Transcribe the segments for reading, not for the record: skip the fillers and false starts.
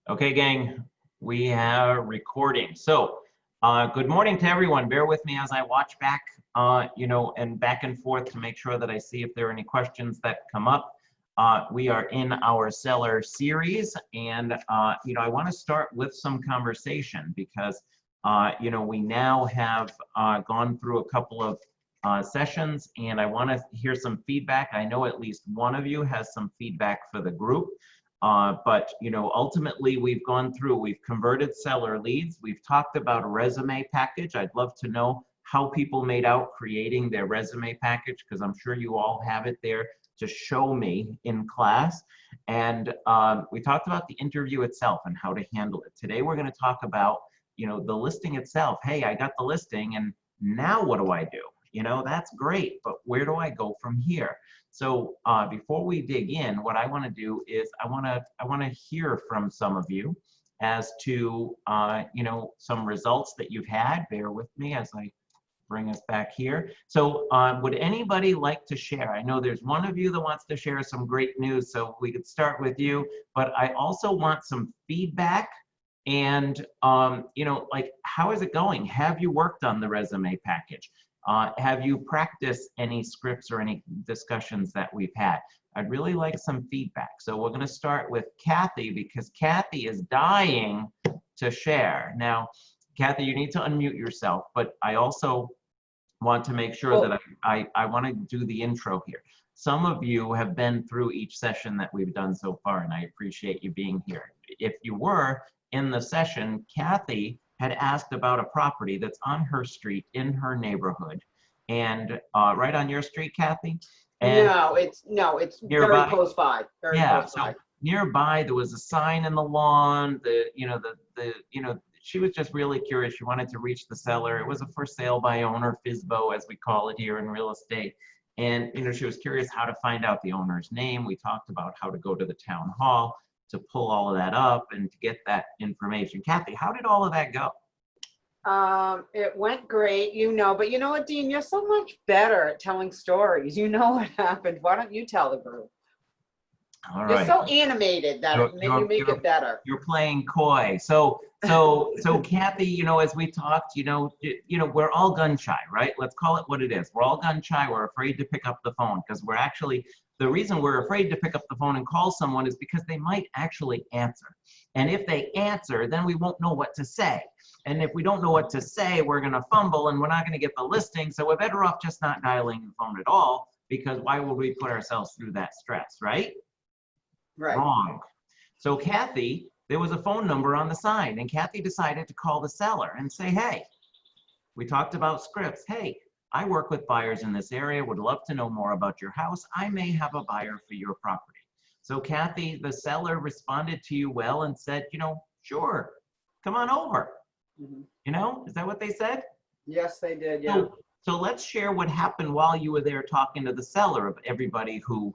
Okay, gang, we are recording. So, good morning to everyone. Bear with me as I watch back, and back and forth to make sure that I see if there are any questions that come up. We are in our seller series, and, I want to start with some conversation because, we now have gone through a couple of sessions, and I want to hear some feedback. I know at least one of you has some feedback for the group. But ultimately we've converted seller leads. We've talked about a resume package. I'd love to know how people made out creating their resume package, because I'm sure you all have it there to show me in class. And we talked about the interview itself and how to handle it. Today we're going to talk about, the listing itself. Hey, I got the listing, and now what do I do? That's great, but where do I go from here? So before we dig in, what I want to do is I want to hear from some of you as to some results that you've had. Bear with me as I bring us back here. So would anybody like to share? I know there's one of you that wants to share some great news, so we could start with you. But I also want some feedback and like, how is it going? Have you worked on the resume package? Have you practiced any scripts or any discussions that we've had? I'd really like some feedback. So we're going to start with Kathy, because Kathy is dying to share. Now, Kathy, you need to unmute yourself, but I also want to make sure that I want to do the intro here. Some of you have been through each session that we've done so far, and I appreciate you being here. If you were in the session, Kathy had asked about a property that's on her street in her neighborhood, and right on your street, Kathy. And it's nearby, very close by. So nearby there was a sign in the lawn. She was just really curious. She wanted to reach the seller. It was a for sale by owner, FSBO, as we call it here in real estate. And she was curious how to find out the owner's name. We talked about how to go to the town hall to pull all of that up and to get that information. Kathy, how did all of that go? It went great, but you know what, Dean, you're so much better at telling stories. You know what happened. Why don't you tell the group? All right. You're so animated that you make it better. You're playing coy. So Kathy, as we talked, we're all gun shy, right? Let's call it what it is. We're all gun shy. We're afraid to pick up the phone because the reason we're afraid to pick up the phone and call someone is because they might actually answer. And if they answer, then we won't know what to say. And if we don't know what to say, we're going to fumble and we're not going to get the listing. So we're better off just not dialing the phone at all, because why would we put ourselves through that stress, right? Right. Wrong. So Kathy, there was a phone number on the sign, and Kathy decided to call the seller and say, hey, we talked about scripts. Hey, I work with buyers in this area, would love to know more about your house. I may have a buyer for your property. So Kathy, the seller, responded to you well and said, sure, come on over. Mm-hmm. Is that what they said? Yes, they did, yeah. So let's share what happened while you were there talking to the seller, of everybody who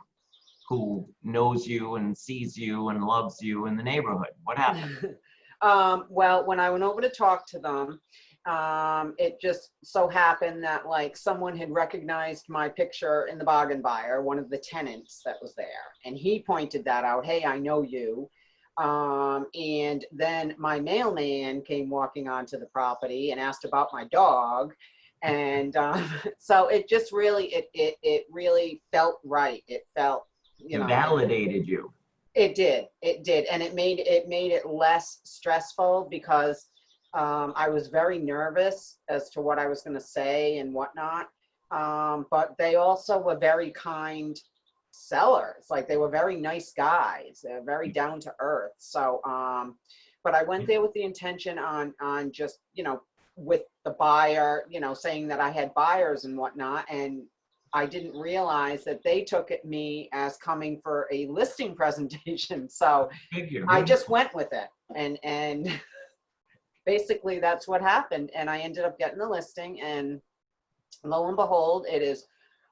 knows you and sees you and loves you in the neighborhood. What happened? Well, when I went over to talk to them, it just so happened that someone had recognized my picture in the bargain buyer, one of the tenants that was there, and he pointed that out. Hey, I know you. And then my mailman came walking onto the property and asked about my dog. And so it just really, it really felt right. It felt, It validated you. It did, and it made it less stressful, because I was very nervous as to what I was going to say and whatnot. But they also were very kind sellers. They were very nice guys. They're very down to earth. So, but I went there with the intention on just with the buyer, saying that I had buyers and whatnot, and I didn't realize that they took me as coming for a listing presentation. So I just went with it, and basically that's what happened. And I ended up getting the listing, and lo and behold, it is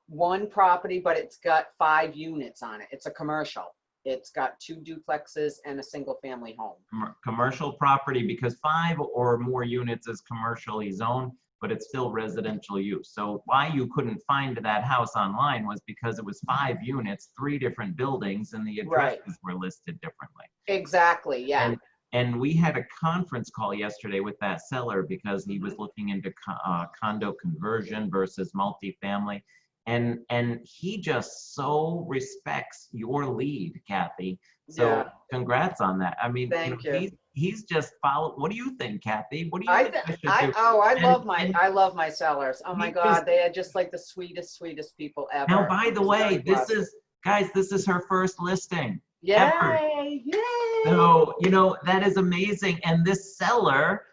one property, but it's got 5 units on it. It's a commercial. It's got 2 duplexes and a single family home. Commercial property, because 5 or more units is commercially zoned, but it's still residential use. So why you couldn't find that house online was because it was 5 units, 3 different buildings, and the addresses were listed differently. Exactly, yeah. And we had a conference call yesterday with that seller because he was looking into condo conversion versus multifamily. And he just so respects your lead, Kathy. So Yeah. congrats on that. I mean, Thank you. he's just followed. What do you think, Kathy? What do you I, think th- I should do? I love my sellers. Oh my He God, just- they are just like the sweetest people ever. Now, by the I'm way, very blessed. guys, this is her first listing ever. Yay, yay. So, that is amazing. And this seller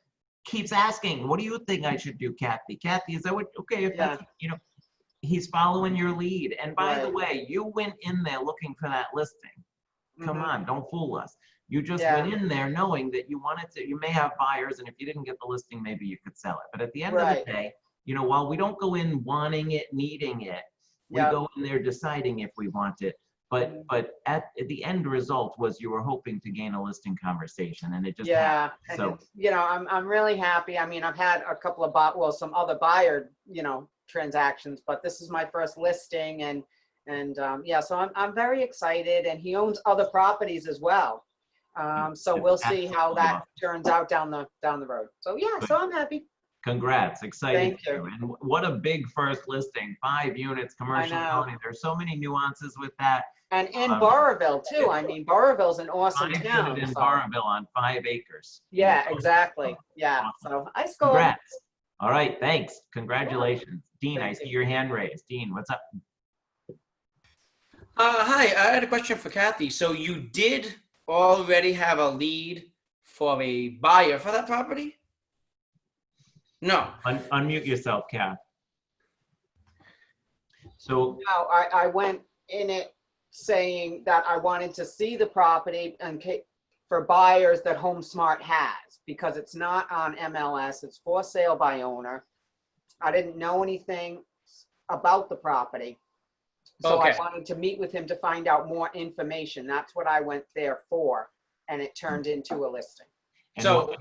keeps asking, what do you think I should do, Kathy? Kathy, is that okay, if that's, he's following your lead. And by the way, you went in there looking for that listing. Come on, don't fool us. You just went in there knowing that you may have buyers, and if you didn't get the listing, maybe you could sell it. But at the end of the day, while we don't go in wanting it, needing it, we go in there deciding if we want it. But at the end result was you were hoping to gain a listing conversation, and it just happened. So I'm really happy. I mean, I've had a couple of some other buyer transactions, but this is my first listing, and so I'm very excited. And he owns other properties as well, so we'll see how that turns out down the road. So so I'm happy. Congrats, excited. Thank you. And what a big first listing, 5 units, commercial zoning. There's so many nuances with that. And in Burrillville too. I mean, Burrillville's an awesome 5 town. unit in Burrillville on 5 acres. Yeah, exactly. Yeah. Awesome. So I scored. Congrats. All right, thanks. Congratulations. Dean, I see your hand raised. Dean, what's up? Hi, I had a question for Kathy. So you did already have a lead for a buyer for that property? No. Unmute yourself, Kath. So No, I went in it saying that I wanted to see the property and for buyers that HomeSmart has, because it's not on MLS. It's for sale by owner. I didn't know anything about the property. So I wanted to meet with him to find out more information. That's what I went there for. And it turned into a listing. So,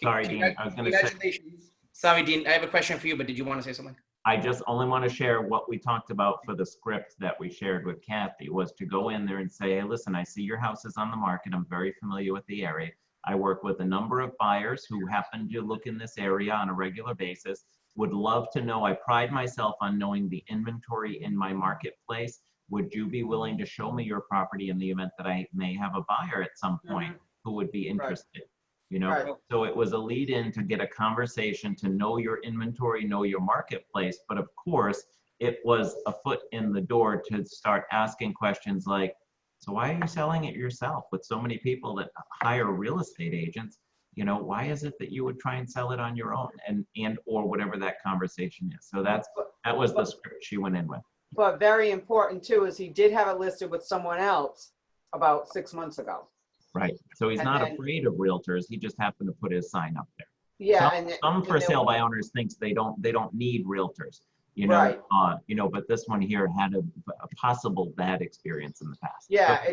sorry, Dean, I was going to say. Congratulations. Sorry, Dean, I have a question for you, but did you want to say something? I just only want to share what we talked about for the script that we shared with Kathy, was to go in there and say, hey, listen, I see your house is on the market. I'm very familiar with the area. I work with a number of buyers who happen to look in this area on a regular basis. Would love to know, I pride myself on knowing the inventory in my marketplace. Would you be willing to show me your property in the event that I may have a buyer at some point who would be interested? So it was a lead in to get a conversation, to know your inventory, know your marketplace. But of course, it was a foot in the door to start asking questions like, so why are you selling it yourself with so many people that hire real estate agents? Why is it that you would try and sell it on your own, and or whatever that conversation is? So that was the script she went in with. But very important too is he did have it listed with someone else about 6 months ago. Right. So he's not afraid of realtors. He just happened to put his sign up there. Yeah. Some for sale by owners thinks they don't need realtors, but this one here had a possible bad experience in the past. Yeah,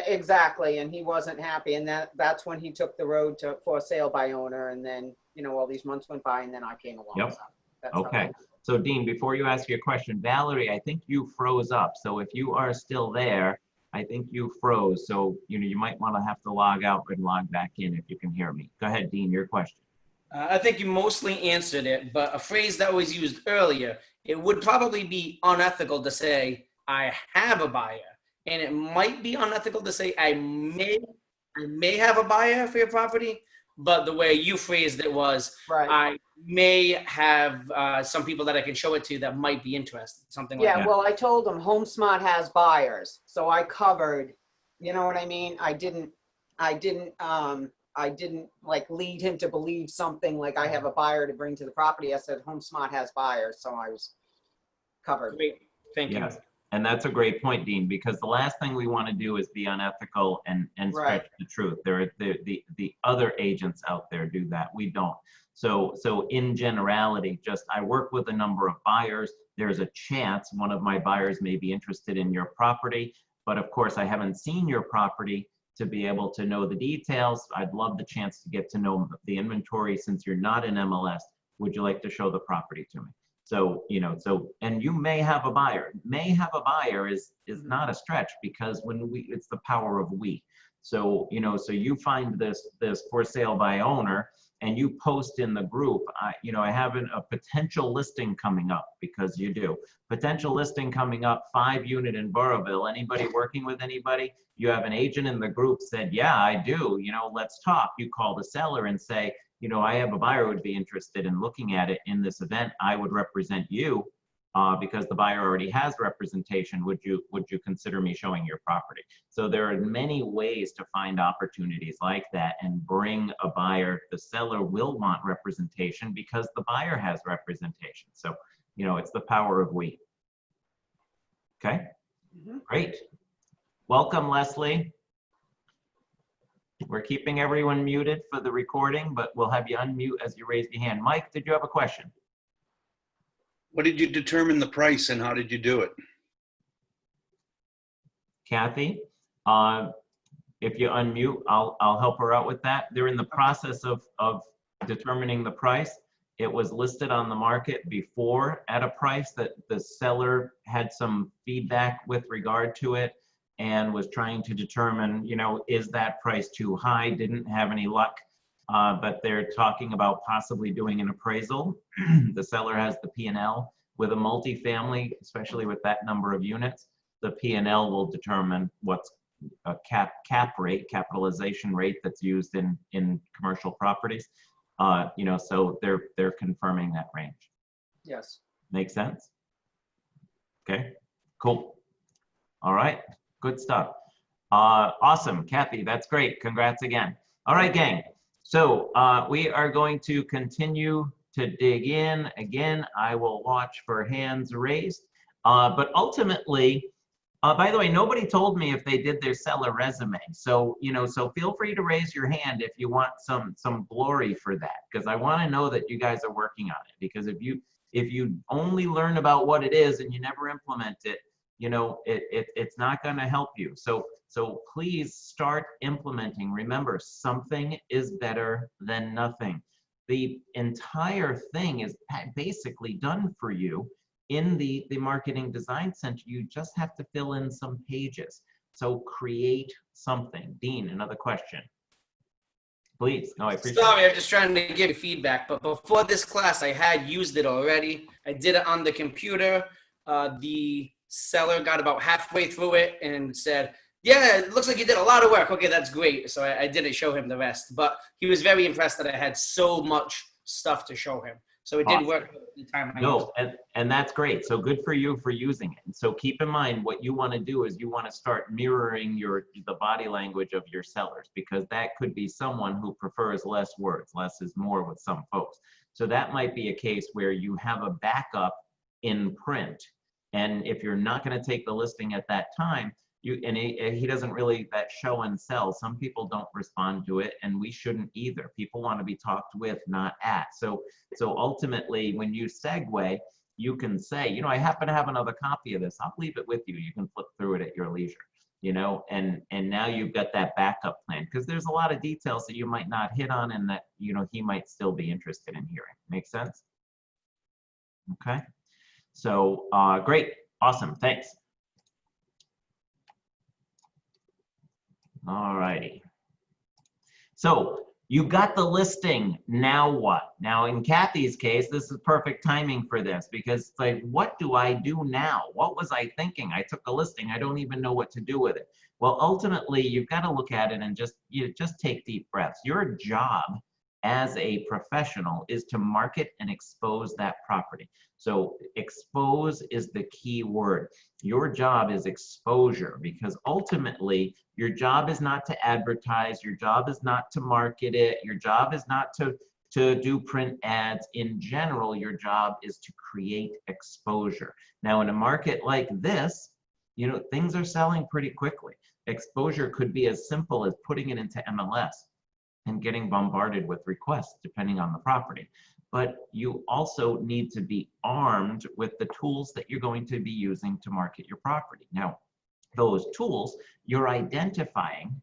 exactly. And he wasn't happy. And that's when he took the road to for sale by owner. And then, all these months went by and then I came along. Yep. So that's okay. So Dean, before you ask your question, Valerie, I think you froze up. So if you are still there, I think you froze. So, you might want to have to log out and log back in if you can hear me. Go ahead, Dean, your question. I think you mostly answered it, but a phrase that was used earlier, it would probably be unethical to say, I have a buyer. And it might be unethical to say, I may have a buyer for your property, but the way you phrased it was, I may have some people that I can show it to that might be interested, something like that. Yeah, well, I told him HomeSmart has buyers. So I covered, you know what I mean? I didn't like lead him to believe something like I have a buyer to bring to the property. I said HomeSmart has buyers, so I was covered. Great. Thank you. Yes. And that's a great point, Dean, because the last thing we want to do is be unethical and stretch the truth. The other agents out there do that. We don't. So in generality, I work with a number of buyers. There's a chance one of my buyers may be interested in your property, but of course I haven't seen your property to be able to know the details. I'd love the chance to get to know the inventory. Since you're not in MLS, would you like to show the property to me? So, and you may have a buyer. May have a buyer is not a stretch, because it's the power of we. So, so you find this for sale by owner, and you post in the group, I have a potential listing coming up, because you do. Potential listing coming up, 5-unit in Burrowville. Anybody working with anybody? You have an agent in the group said, yeah, I do, let's talk. You call the seller and say, I have a buyer who would be interested in looking at it in this event. I would represent you because the buyer already has representation. Would you consider me showing your property? So there are many ways to find opportunities like that and bring a buyer. The seller will want representation because the buyer has representation. So, it's the power of we. Okay, great. Welcome, Leslie. We're keeping everyone muted for the recording, but we'll have you unmute as you raise your hand. Mike, did you have a question? What did you determine the price and how did you do it? Kathy, if you unmute, I'll help her out with that. They're in the process of determining the price. It was listed on the market before at a price that the seller had some feedback with regard to it and was trying to determine, is that price too high? Didn't have any luck, but they're talking about possibly doing an appraisal. The seller has the P&L. With a multifamily, especially with that number of units, the P&L will determine what's a cap rate, capitalization rate that's used in commercial properties. So they're confirming that range. Yes. Make sense? Okay, cool. All right, good stuff. Awesome, Kathy, that's great. Congrats again. All right, gang. So we are going to continue to dig in. Again, I will watch for hands raised. But ultimately, by the way, nobody told me if they did their seller resume. So, so feel free to raise your hand if you want some glory for that, because I want to know that you guys are working on it. Because if you only learn about what it is and you never implement it, it's not going to help you. So please start implementing. Remember, something is better than nothing. The entire thing is basically done for you in the Marketing Design Center. You just have to fill in some pages. So create something. Dean, another question. Please. No, I appreciate Sorry, it. I'm just trying to give you feedback. But before this class, I had used it already. I did it on the computer. The seller got about halfway through it and said, yeah, it looks like you did a lot of work. Okay, that's great. So I didn't show him the rest. But he was very impressed that I had so much stuff to show him. So it did work the time I used it. And that's great. So good for you for using it. And so keep in mind, what you want to do is you want to start mirroring the body language of your sellers, because that could be someone who prefers less words. Less is more with some folks. So that might be a case where you have a backup in print. And if you're not going to take the listing at that time, he doesn't really, that show and sell, some people don't respond to it, and we shouldn't either. People want to be talked with, not at. So ultimately, when you segue, you can say, I happen to have another copy of this. I'll leave it with you. You can flip through it at your leisure, and now you've got that backup plan, because there's a lot of details that you might not hit on and that, he might still be interested in hearing. Make sense? Okay. So great. Awesome. Thanks. All righty. So you got the listing. Now what? Now in Kathy's case, this is perfect timing for this, because it's like, what do I do now? What was I thinking? I took a listing. I don't even know what to do with it. Well, ultimately, you've got to look at it and just take deep breaths. Your job as a professional is to market and expose that property. So expose is the key word. Your job is exposure, because ultimately your job is not to advertise, your job is not to market it, your job is not to do print ads. In general, your job is to create exposure. Now in a market like this, things are selling pretty quickly. Exposure could be as simple as putting it into MLS and getting bombarded with requests depending on the property. But you also need to be armed with the tools that you're going to be using to market your property. Now, those tools you're identifying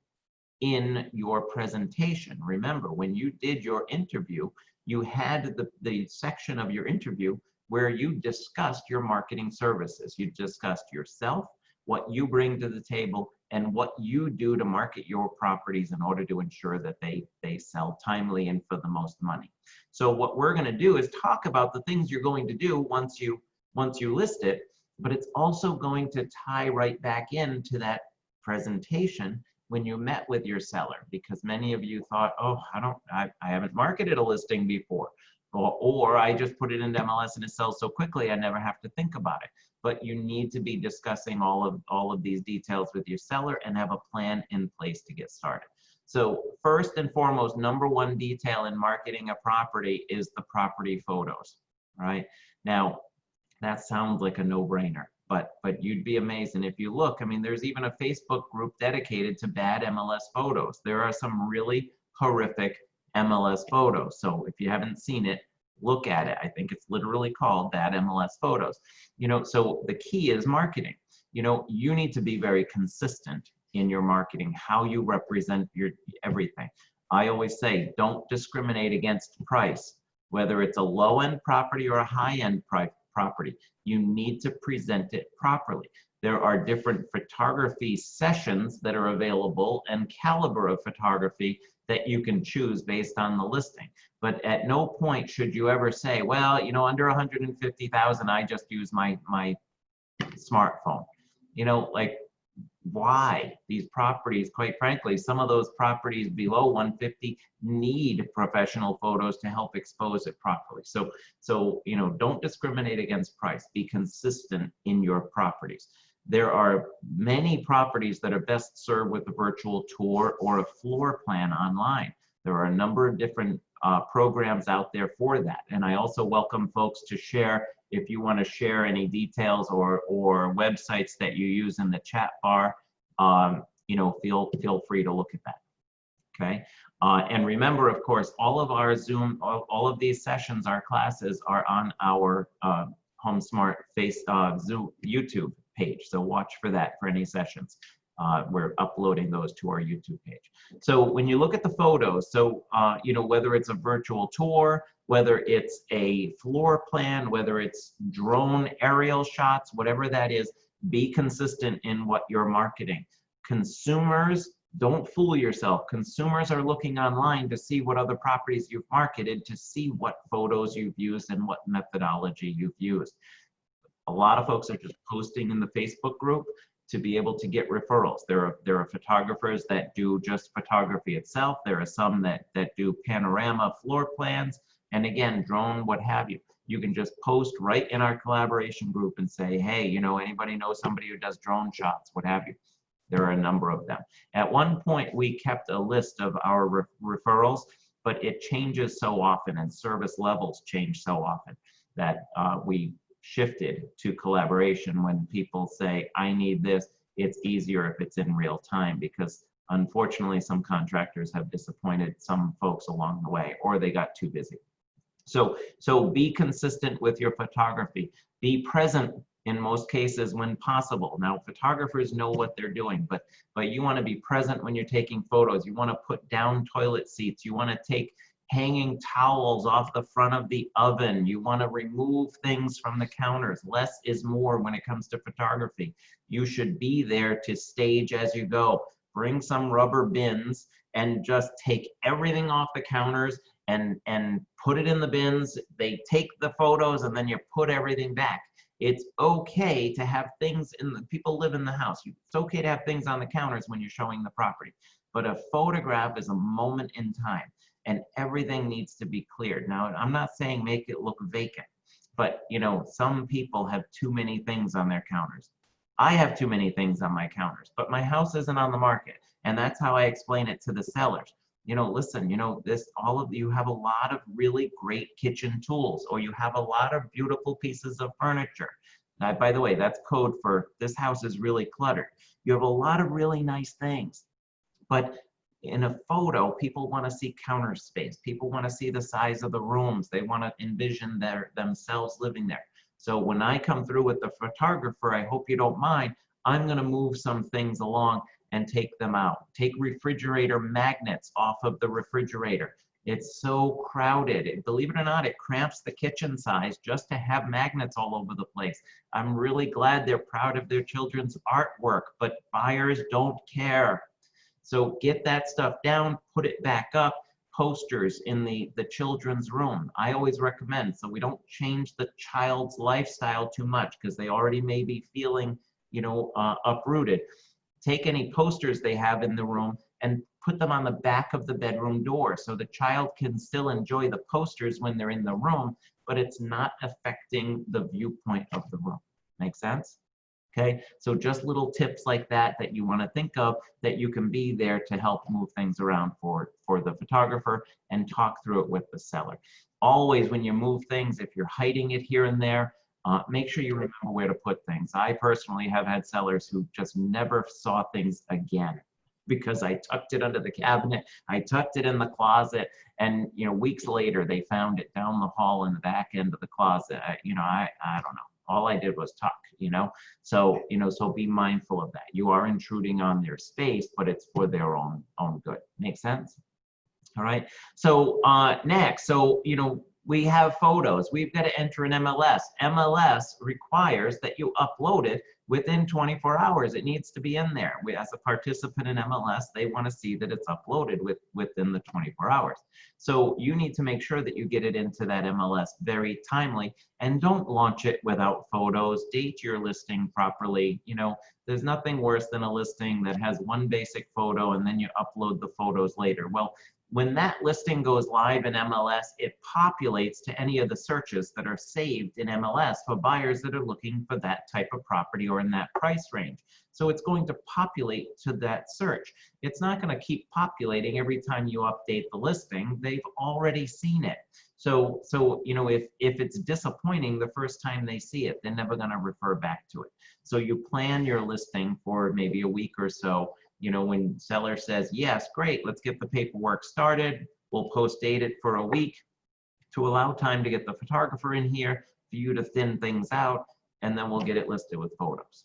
in your presentation. Remember, when you did your interview, you had the section of your interview where you discussed your marketing services. You discussed yourself, what you bring to the table, and what you do to market your properties in order to ensure that they sell timely and for the most money. So what we're going to do is talk about the things you're going to do once you list it, but it's also going to tie right back into that presentation when you met with your seller, because many of you thought, oh, I haven't marketed a listing before, or I just put it into MLS and it sells so quickly I never have to think about it. But you need to be discussing all of these details with your seller and have a plan in place to get started. So first and foremost, number one detail in marketing a property is the property photos, right? Now, that sounds like a no-brainer, but you'd be amazed. And if you look, I mean, there's even a Facebook group dedicated to bad MLS photos. There are some really horrific MLS photos. So if you haven't seen it, look at it. I think it's literally called Bad MLS Photos. You know, so the key is marketing. You know, you need to be very consistent in your marketing, how you represent your everything. I always say, don't discriminate against price, whether it's a low-end property or a high-end property. You need to present it properly. There are different photography sessions that are available and caliber of photography that you can choose based on the listing. But at no point should you ever say, well, you know, under 150,000, I just use my smartphone. You know, like, why? These properties, quite frankly, some of those properties below 150 need professional photos to help expose it properly. So, you know, don't discriminate against price. Be consistent in your properties. There are many properties that are best served with a virtual tour or a floor plan online. There are a number of different programs out there for that. And I also welcome folks to share, if you want to share any details or websites that you use in the chat bar, you know, feel free to look at that. Okay. And remember, of course, all of our Zoom, all of these sessions, our classes are on our HomeSmart Zoom YouTube page. So watch for that for any sessions. We're uploading those to our YouTube page. So when you look at the photos, so you know, whether it's a virtual tour, whether it's a floor plan, whether it's drone aerial shots, whatever that is, be consistent in what you're marketing. Consumers, don't fool yourself. Consumers are looking online to see what other properties you've marketed, to see what photos you've used and what methodology you've used. A lot of folks are just posting in the Facebook group to be able to get referrals. There are photographers that do just photography itself. There are some that do panorama floor plans, and again, drone, what have you. You can just post right in our collaboration group and say, hey, you know, anybody know somebody who does drone shots, what have you. There are a number of them. At one point, we kept a list of our referrals, but it changes so often and service levels change so often that we shifted to collaboration. When people say, I need this, it's easier if it's in real time, because unfortunately some contractors have disappointed some folks along the way, or they got too busy. So be consistent with your photography. Be present in most cases when possible. Now, photographers know what they're doing, but you want to be present when you're taking photos. You want to put down toilet seats. You want to take hanging towels off the front of the oven. You want to remove things from the counters. Less is more when it comes to photography. You should be there to stage as you go. Bring some rubber bins and just take everything off the counters and put it in the bins. They take the photos and then you put everything back. It's okay to have things people live in the house. It's okay to have things on the counters when you're showing the property. But a photograph is a moment in time, and everything needs to be cleared. Now, I'm not saying make it look vacant, but you know, some people have too many things on their counters. I have too many things on my counters, but my house isn't on the market. And that's how I explain it to the sellers. You know, listen, you know, all of you have a lot of really great kitchen tools, or you have a lot of beautiful pieces of furniture. By the way, that's code for this house is really cluttered. You have a lot of really nice things, but in a photo, people want to see counter space. People want to see the size of the rooms. They want to envision themselves living there. So when I come through with the photographer, I hope you don't mind, I'm going to move some things along and take them out. Take refrigerator magnets off of the refrigerator. It's so crowded. Believe it or not, it cramps the kitchen size just to have magnets all over the place. I'm really glad they're proud of their children's artwork, but buyers don't care. So get that stuff down, put it back up. Posters in the children's room. I always recommend, so we don't change the child's lifestyle too much because they already may be feeling, uprooted. Take any posters they have in the room and put them on the back of the bedroom door so the child can still enjoy the posters when they're in the room, but it's not affecting the viewpoint of the room. Make sense? Okay, so just little tips like that that you want to think of, that you can be there to help move things around for the photographer and talk through it with the seller. Always when you move things, if you're hiding it here and there, make sure you remember where to put things. I personally have had sellers who just never saw things again because I tucked it under the cabinet, I tucked it in the closet, and weeks later they found it down the hall in the back end of the closet. I don't know. All I did was tuck, so be mindful of that. You are intruding on their space, but it's for their own good. Make sense? All right. So next, we have photos. We've got to enter an MLS. MLS requires that you upload it within 24 hours. It needs to be in there. As a participant in MLS, they want to see that it's uploaded within the 24 hours. So you need to make sure that you get it into that MLS very timely, and don't launch it without photos. Date your listing properly. There's nothing worse than a listing that has one basic photo and then you upload the photos later. Well, when that listing goes live in MLS, it populates to any of the searches that are saved in MLS for buyers that are looking for that type of property or in that price range. So it's going to populate to that search. It's not going to keep populating every time you update the listing. They've already seen it. So if it's disappointing the first time they see it, they're never going to refer back to it. So you plan your listing for maybe a week or so. When seller says, yes, great, let's get the paperwork started, we'll post date it for a week to allow time to get the photographer in here, for you to thin things out, and then we'll get it listed with photos.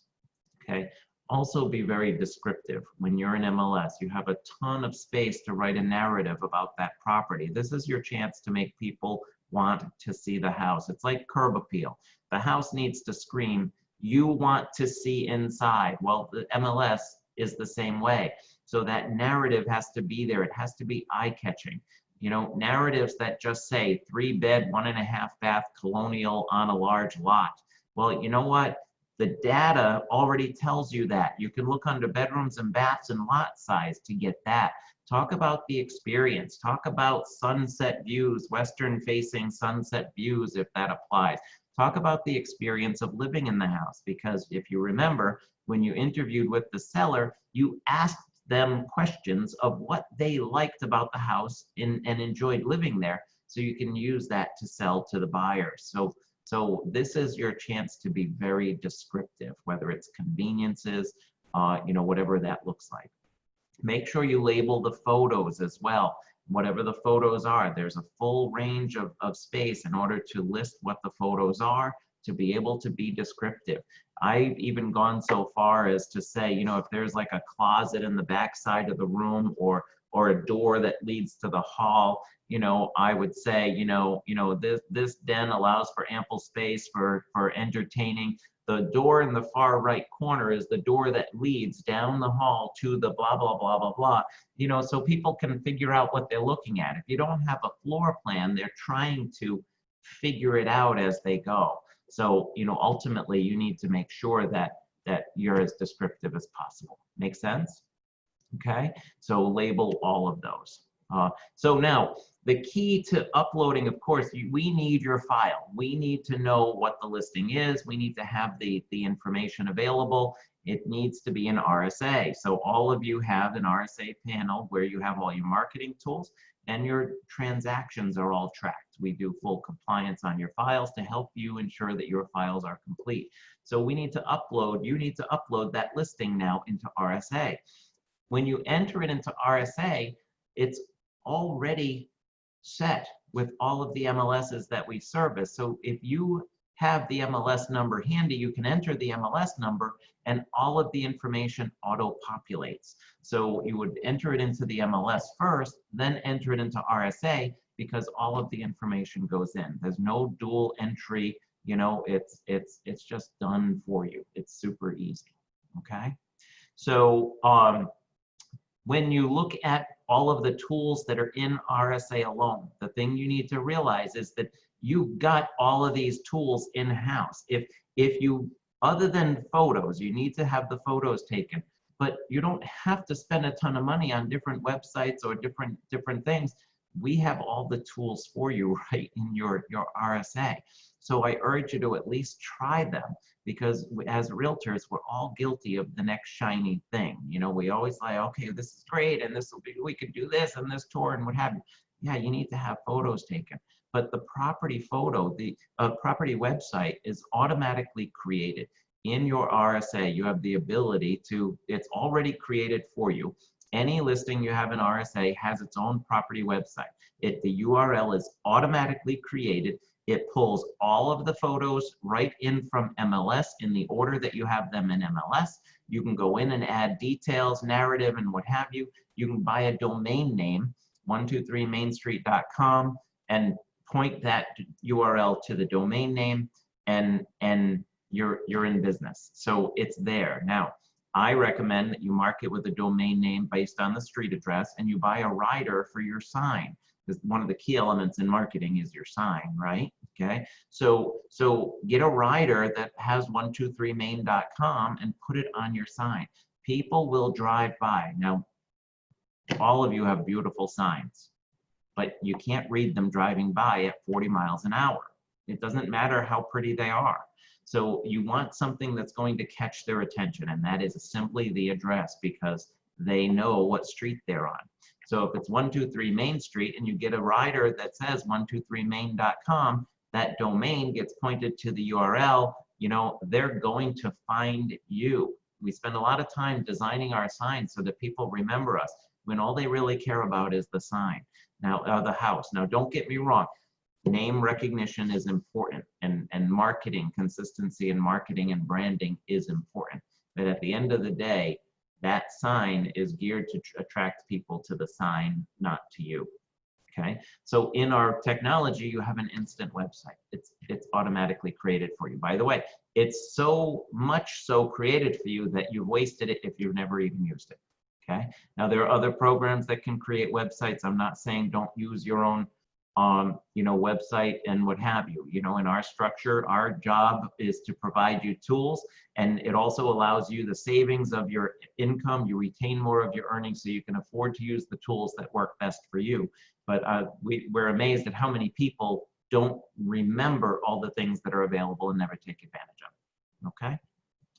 Okay. Also be very descriptive. When you're in MLS, you have a ton of space to write a narrative about that property. This is your chance to make people want to see the house. It's like curb appeal. The house needs to scream, you want to see inside. Well, the MLS is the same way. So that narrative has to be there. It has to be eye-catching. Narratives that just say 3-bed, 1.5 bath, colonial on a large lot. Well, you know what? The data already tells you that. You can look under bedrooms and baths and lot size to get that. Talk about the experience. Talk about sunset views, western-facing sunset views, if that applies. Talk about the experience of living in the house, because if you remember, when you interviewed with the seller, you asked them questions of what they liked about the house and enjoyed living there, so you can use that to sell to the buyers. So this is your chance to be very descriptive, whether it's conveniences, whatever that looks like. Make sure you label the photos as well. Whatever the photos are, there's a full range of space in order to list what the photos are, to be able to be descriptive. I've even gone so far as to say, if there's like a closet in the back side of the room or a door that leads to the hall, I would say, this den allows for ample space for entertaining. The door in the far right corner is the door that leads down the hall to the blah, blah, blah, blah, blah. So people can figure out what they're looking at. If you don't have a floor plan, they're trying to figure it out as they go. So, ultimately you need to make sure that you're as descriptive as possible. Make sense? Okay, so label all of those. So now, the key to uploading, of course, we need your file. We need to know what the listing is. We need to have the information available. It needs to be an RSA. So all of you have an RSA panel where you have all your marketing tools and your transactions are all tracked. We do full compliance on your files to help you ensure that your files are complete. So you need to upload that listing now into RSA. When you enter it into RSA, it's already set with all of the MLSs that we service. So if you have the MLS number handy, you can enter the MLS number and all of the information auto-populates. So you would enter it into the MLS first, then enter it into RSA, because all of the information goes in. There's no dual entry, you know, it's just done for you. It's super easy, okay? So when you look at all of the tools that are in RSA alone, the thing you need to realize is that you've got all of these tools in-house. If you, other than photos, you need to have the photos taken, but you don't have to spend a ton of money on different websites or different things. We have all the tools for you right in your RSA. So I urge you to at least try them, because as realtors, we're all guilty of the next shiny thing. You know, we always like, okay, this is great, and this will be, we could do this and this tour and what have you. Yeah, you need to have photos taken. But the property photo, the property website is automatically created in your RSA. You have the ability to, it's already created for you. Any listing you have in RSA has its own property website. The URL is automatically created. It pulls all of the photos right in from MLS in the order that you have them in MLS. You can go in and add details, narrative, and what have you. You can buy a domain name, 123mainstreet.com, and point that URL to the domain name, and you're in business. So it's there. Now, I recommend that you mark it with a domain name based on the street address, and you buy a rider for your sign, because one of the key elements in marketing is your sign, right? Okay, so get a rider that has 123main.com and put it on your sign. People will drive by. Now, all of you have beautiful signs, but you can't read them driving by at 40 miles an hour. It doesn't matter how pretty they are. So you want something that's going to catch their attention, and that is simply the address, because they know what street they're on. So if it's 123 Main Street and you get a rider that says 123main.com, that domain gets pointed to the URL, you know, they're going to find you. We spend a lot of time designing our signs so that people remember us, when all they really care about is the sign. Now, the house. Now, don't get me wrong. Name recognition is important, and marketing, consistency in marketing and branding is important. But at the end of the day, that sign is geared to attract people to the sign, not to you. Okay, so in our technology, you have an instant website. It's automatically created for you. By the way, it's so much so created for you that you've wasted it if you've never even used it. Okay, now there are other programs that can create websites. I'm not saying don't use your own you know, website and what have you. You know, in our structure, our job is to provide you tools, and it also allows you the savings of your income. You retain more of your earnings, so you can afford to use the tools that work best for you. But we're amazed at how many people don't remember all the things that are available and never take advantage of them. Okay,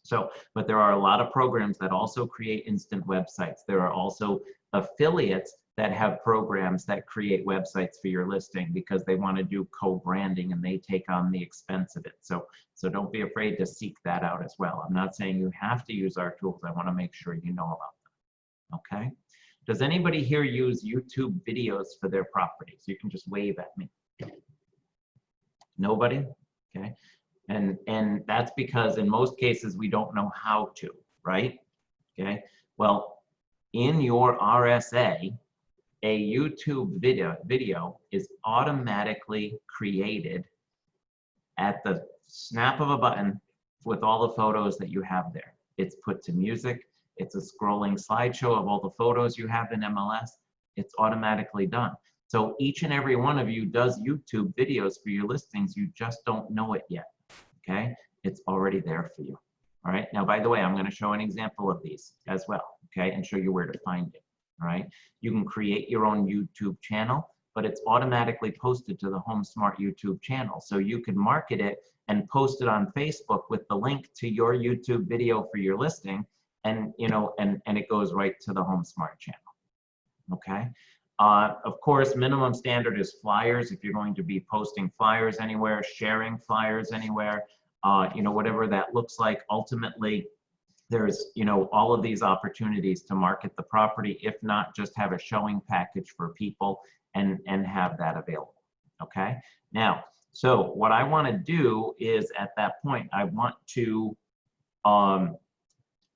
so, but there are a lot of programs that also create instant websites. There are also affiliates that have programs that create websites for your listing, because they want to do co-branding and they take on the expense of it. So don't be afraid to seek that out as well. I'm not saying you have to use our tools. I want to make sure you know about them. Okay. Does anybody here use YouTube videos for their properties? You can just wave at me. Nobody? Okay. And that's because in most cases we don't know how to, right? Okay. Well, in your RSA, a YouTube video is automatically created at the snap of a button with all the photos that you have there. It's put to music. It's a scrolling slideshow of all the photos you have in MLS. It's automatically done. So each and every one of you does YouTube videos for your listings. You just don't know it yet, okay? It's already there for you, all right? Now, by the way, I'm gonna show an example of these as well, okay? And show you where to find it. All right, you can create your own YouTube channel, but it's automatically posted to the HomeSmart YouTube channel. So you can market it and post it on Facebook with the link to your YouTube video for your listing, and you know, and it goes right to the HomeSmart channel. Okay. Of course, minimum standard is flyers. If you're going to be posting flyers anywhere, sharing flyers anywhere, you know, whatever that looks like, ultimately, there's, you know, all of these opportunities to market the property, if not just have a showing package for people and have that available. Okay. Now, So what I want to do is at that point, I want to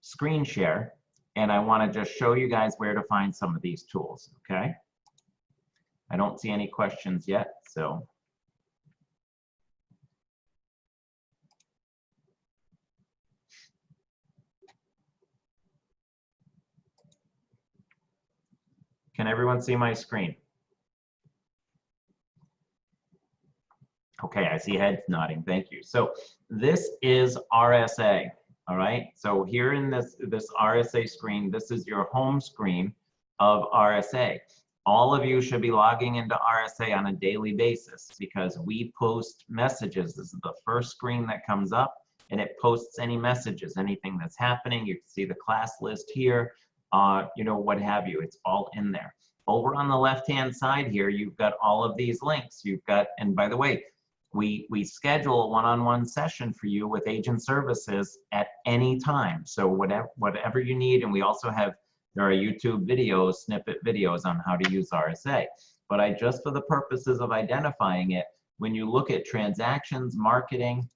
screen share, and I want to just show you guys where to find some of these tools, okay? I don't see any questions yet, so. Can everyone see my screen? Okay, I see heads nodding, thank you. So this is RSA, all right? So here in this RSA screen, this is your home screen of RSA. All of you should be logging into RSA on a daily basis because we post messages. This is the first screen that comes up, and it posts any messages, anything that's happening. You can see the class list here, you know, what have you. It's all in there. Over on the left-hand side here, you've got all of these links. You've got, and by the way, we schedule a one-on-one session for you with agent services at any time. So whatever you need, and we also have, there are YouTube videos, snippet videos on how to use RSA. But I just, for the purposes of identifying it, when you look at transactions, marketing,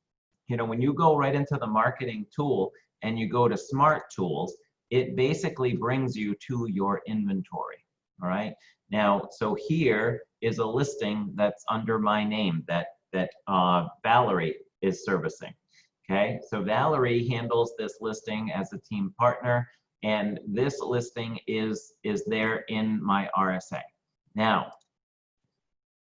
you know, when you go right into the marketing tool and you go to Smart Tools, it basically brings you to your inventory, all right? Now, so here is a listing that's under my name that Valerie is servicing, okay? So Valerie handles this listing as a team partner, and this listing is there in my RSA. Now,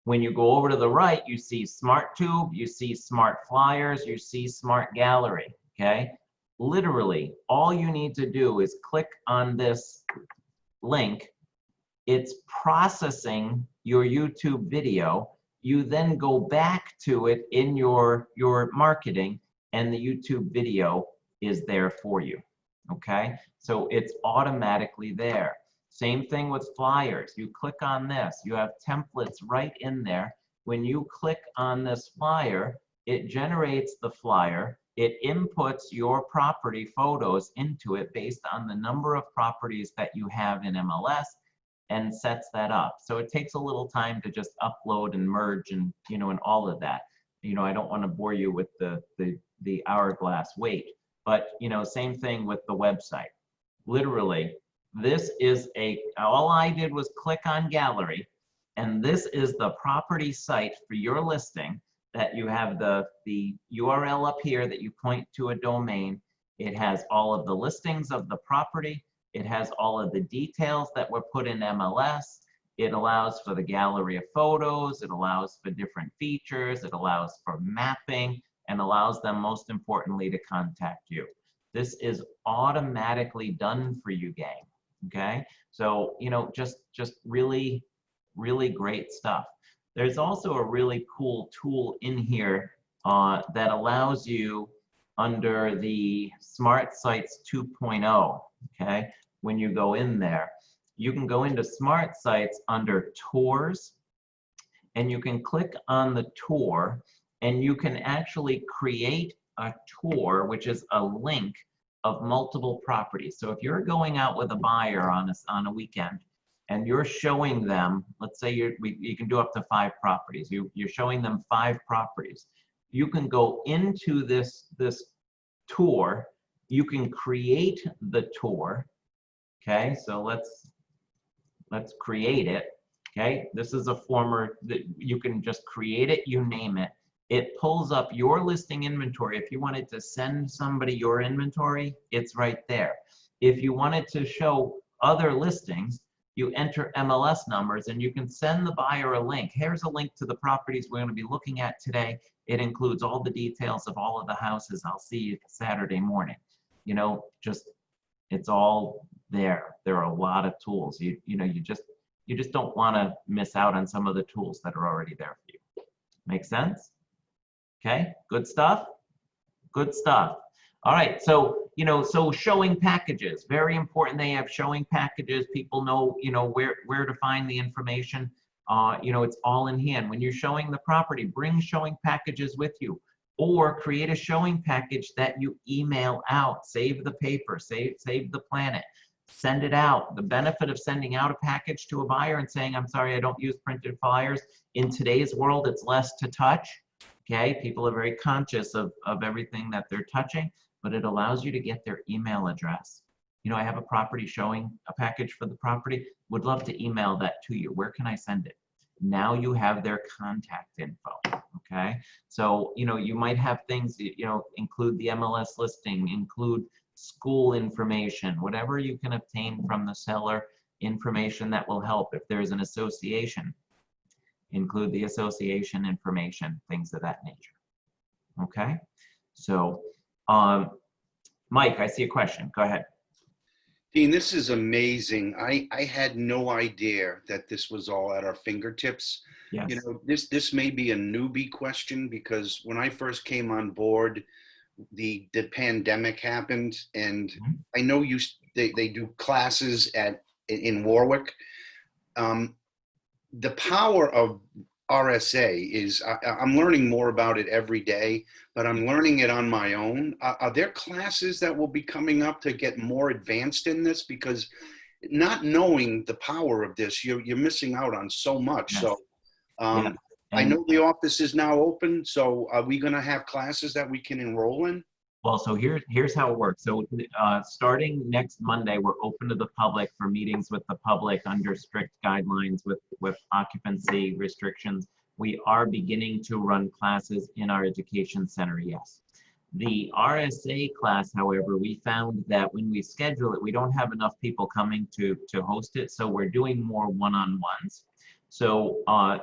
when you go over to the right, you see SmartTube, you see Smart Flyers, you see Smart Gallery, okay? Literally, all you need to do is click on this link. It's processing your YouTube video. You then go back to it in your marketing, and the YouTube video is there for you, okay? So it's automatically there. Same thing with flyers. You click on this, you have templates right in there. When you click on this flyer, it generates the flyer. It inputs your property photos into it based on the number of properties that you have in MLS, and sets that up. So it takes a little time to just upload and merge and, you know, and all of that. You know, I don't want to bore you with the hourglass wait, but, you know, same thing with the website. Literally, this is all I did was click on gallery, and this is the property site for your listing that you have the URL up here that you point to a domain. It has all of the listings of the property. It has all of the details that were put in MLS. It allows for the gallery of photos. It allows for different features. It allows for mapping, and allows them, most importantly, to contact you. This is automatically done for you, gang, okay? So, you know, just really, really great stuff. There's also a really cool tool in here that allows you under the Smart Sites 2.0, okay? When you go in there, you can go into Smart Sites under Tours, and you can click on the tour, and you can actually create a tour, which is a link of multiple properties. So if you're going out with a buyer on a weekend, and you're showing them, let's say you can do up to 5 properties. You're showing them 5 properties. You can go into this tour. You can create the tour. Okay, so let's create it. Okay, this is a former that you can just create it. You name it. It pulls up your listing inventory. If you wanted to send somebody your inventory, it's right there. If you wanted to show other listings, you enter MLS numbers, and you can send the buyer a link. Here's a link to the properties we're going to be looking at today. It includes all the details of all of the houses. I'll see you Saturday morning. You know, just, it's all there. There are a lot of tools. You know, you just don't want to miss out on some of the tools that are already there for you. Make sense? Okay, good stuff. Good stuff. All right, so, you know, so showing packages, very important. They have showing packages. People know, you know, where to find the information. You know, it's all in hand. When you're showing the property, bring showing packages with you, or create a showing package that you email out. Save the paper, save the planet, send it out. The benefit of sending out a package to a buyer and saying, I'm sorry, I don't use printed flyers. In today's world, it's less to touch. Okay, people are very conscious of everything that they're touching, but it allows you to get their email address. You know, I have a property showing a package for the property. Would love to email that to you. Where can I send it? Now you have their contact info. Okay, so you know, you might have things, you know, include the MLS listing, include school information, whatever you can obtain from the seller, information that will help. If there's an association, include the association information, things of that nature. Okay, so Mike, I see a question. Go ahead. Dean, this is amazing. I had no idea that this was all at our fingertips. Yes. You know, this may be a newbie question because when I first came on board, the pandemic happened, and I know they do classes in Warwick. The power of RSA is I'm learning more about it every day, but I'm learning it on my own. Are there classes that will be coming up to get more advanced in this? Because not knowing the power of this, you're missing out on so much. Yes. So Yeah. I know the office is now open. So are we going to have classes that we can enroll in? Well, so here's how it works. So starting next Monday, we're open to the public for meetings with the public under strict guidelines with occupancy restrictions. We are beginning to run classes in our education center, yes. The RSA class, however, we found that when we schedule it, we don't have enough people coming to host it, so we're doing more one-on-ones. So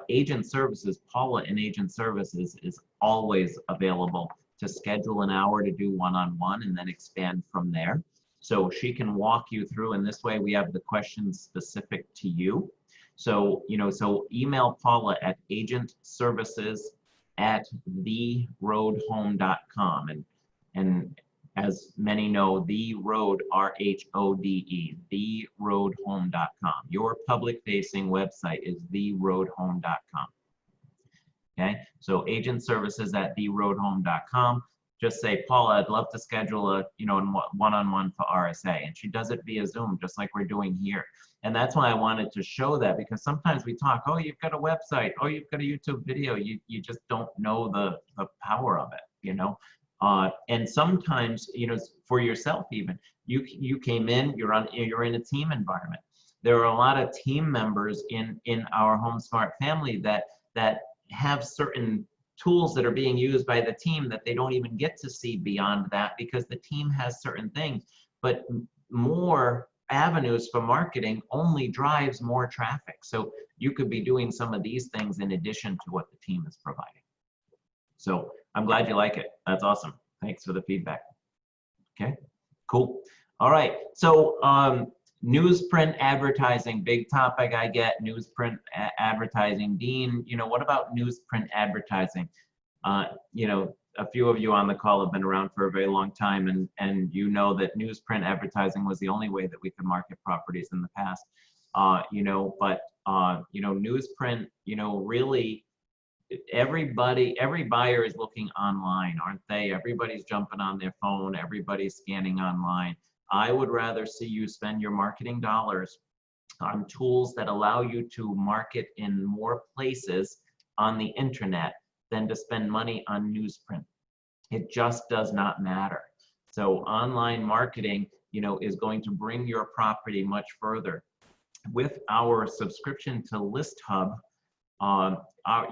Agent Services, Paula in Agent Services is always available to schedule an hour to do one-on-one and then expand from there. So she can walk you through, and this way we have the questions specific to you. So, you know, so email Paula at agentservices@theroadhome.com. And as many know, The Road, RHODE, theroadhome.com. Your public-facing website is theroadhome.com. Okay, so agent services at theroadhome.com. Just say, Paula, I'd love to schedule a, you know, one-on-one for RSA, and she does it via Zoom, just like we're doing here. And that's why I wanted to show that, because sometimes we talk, oh, you've got a website, oh, you've got a YouTube video, you just don't know the power of it, you know. And sometimes, you know, for yourself even, you came in, you're in a team environment. There are a lot of team members in our HomeSmart family that have certain tools that are being used by the team that they don't even get to see beyond that, because the team has certain things. But more avenues for marketing only drives more traffic. So you could be doing some of these things in addition to what the team is providing. So I'm glad you like it. That's awesome. Thanks for the feedback. Okay, cool. All right. So newsprint advertising, big topic I get, newsprint advertising. Dean, you know, what about newsprint advertising? You know, a few of you on the call have been around for a very long time, and you know that newsprint advertising was the only way that we could market properties in the past. You know, but, you know, newsprint, you know, really, every buyer is looking online, aren't they? Everybody's jumping on their phone, everybody's scanning online. I would rather see you spend your marketing dollars on tools that allow you to market in more places on the internet than to spend money on newsprint. It just does not matter. So online marketing, you know, is going to bring your property much further. With our subscription to ListHub,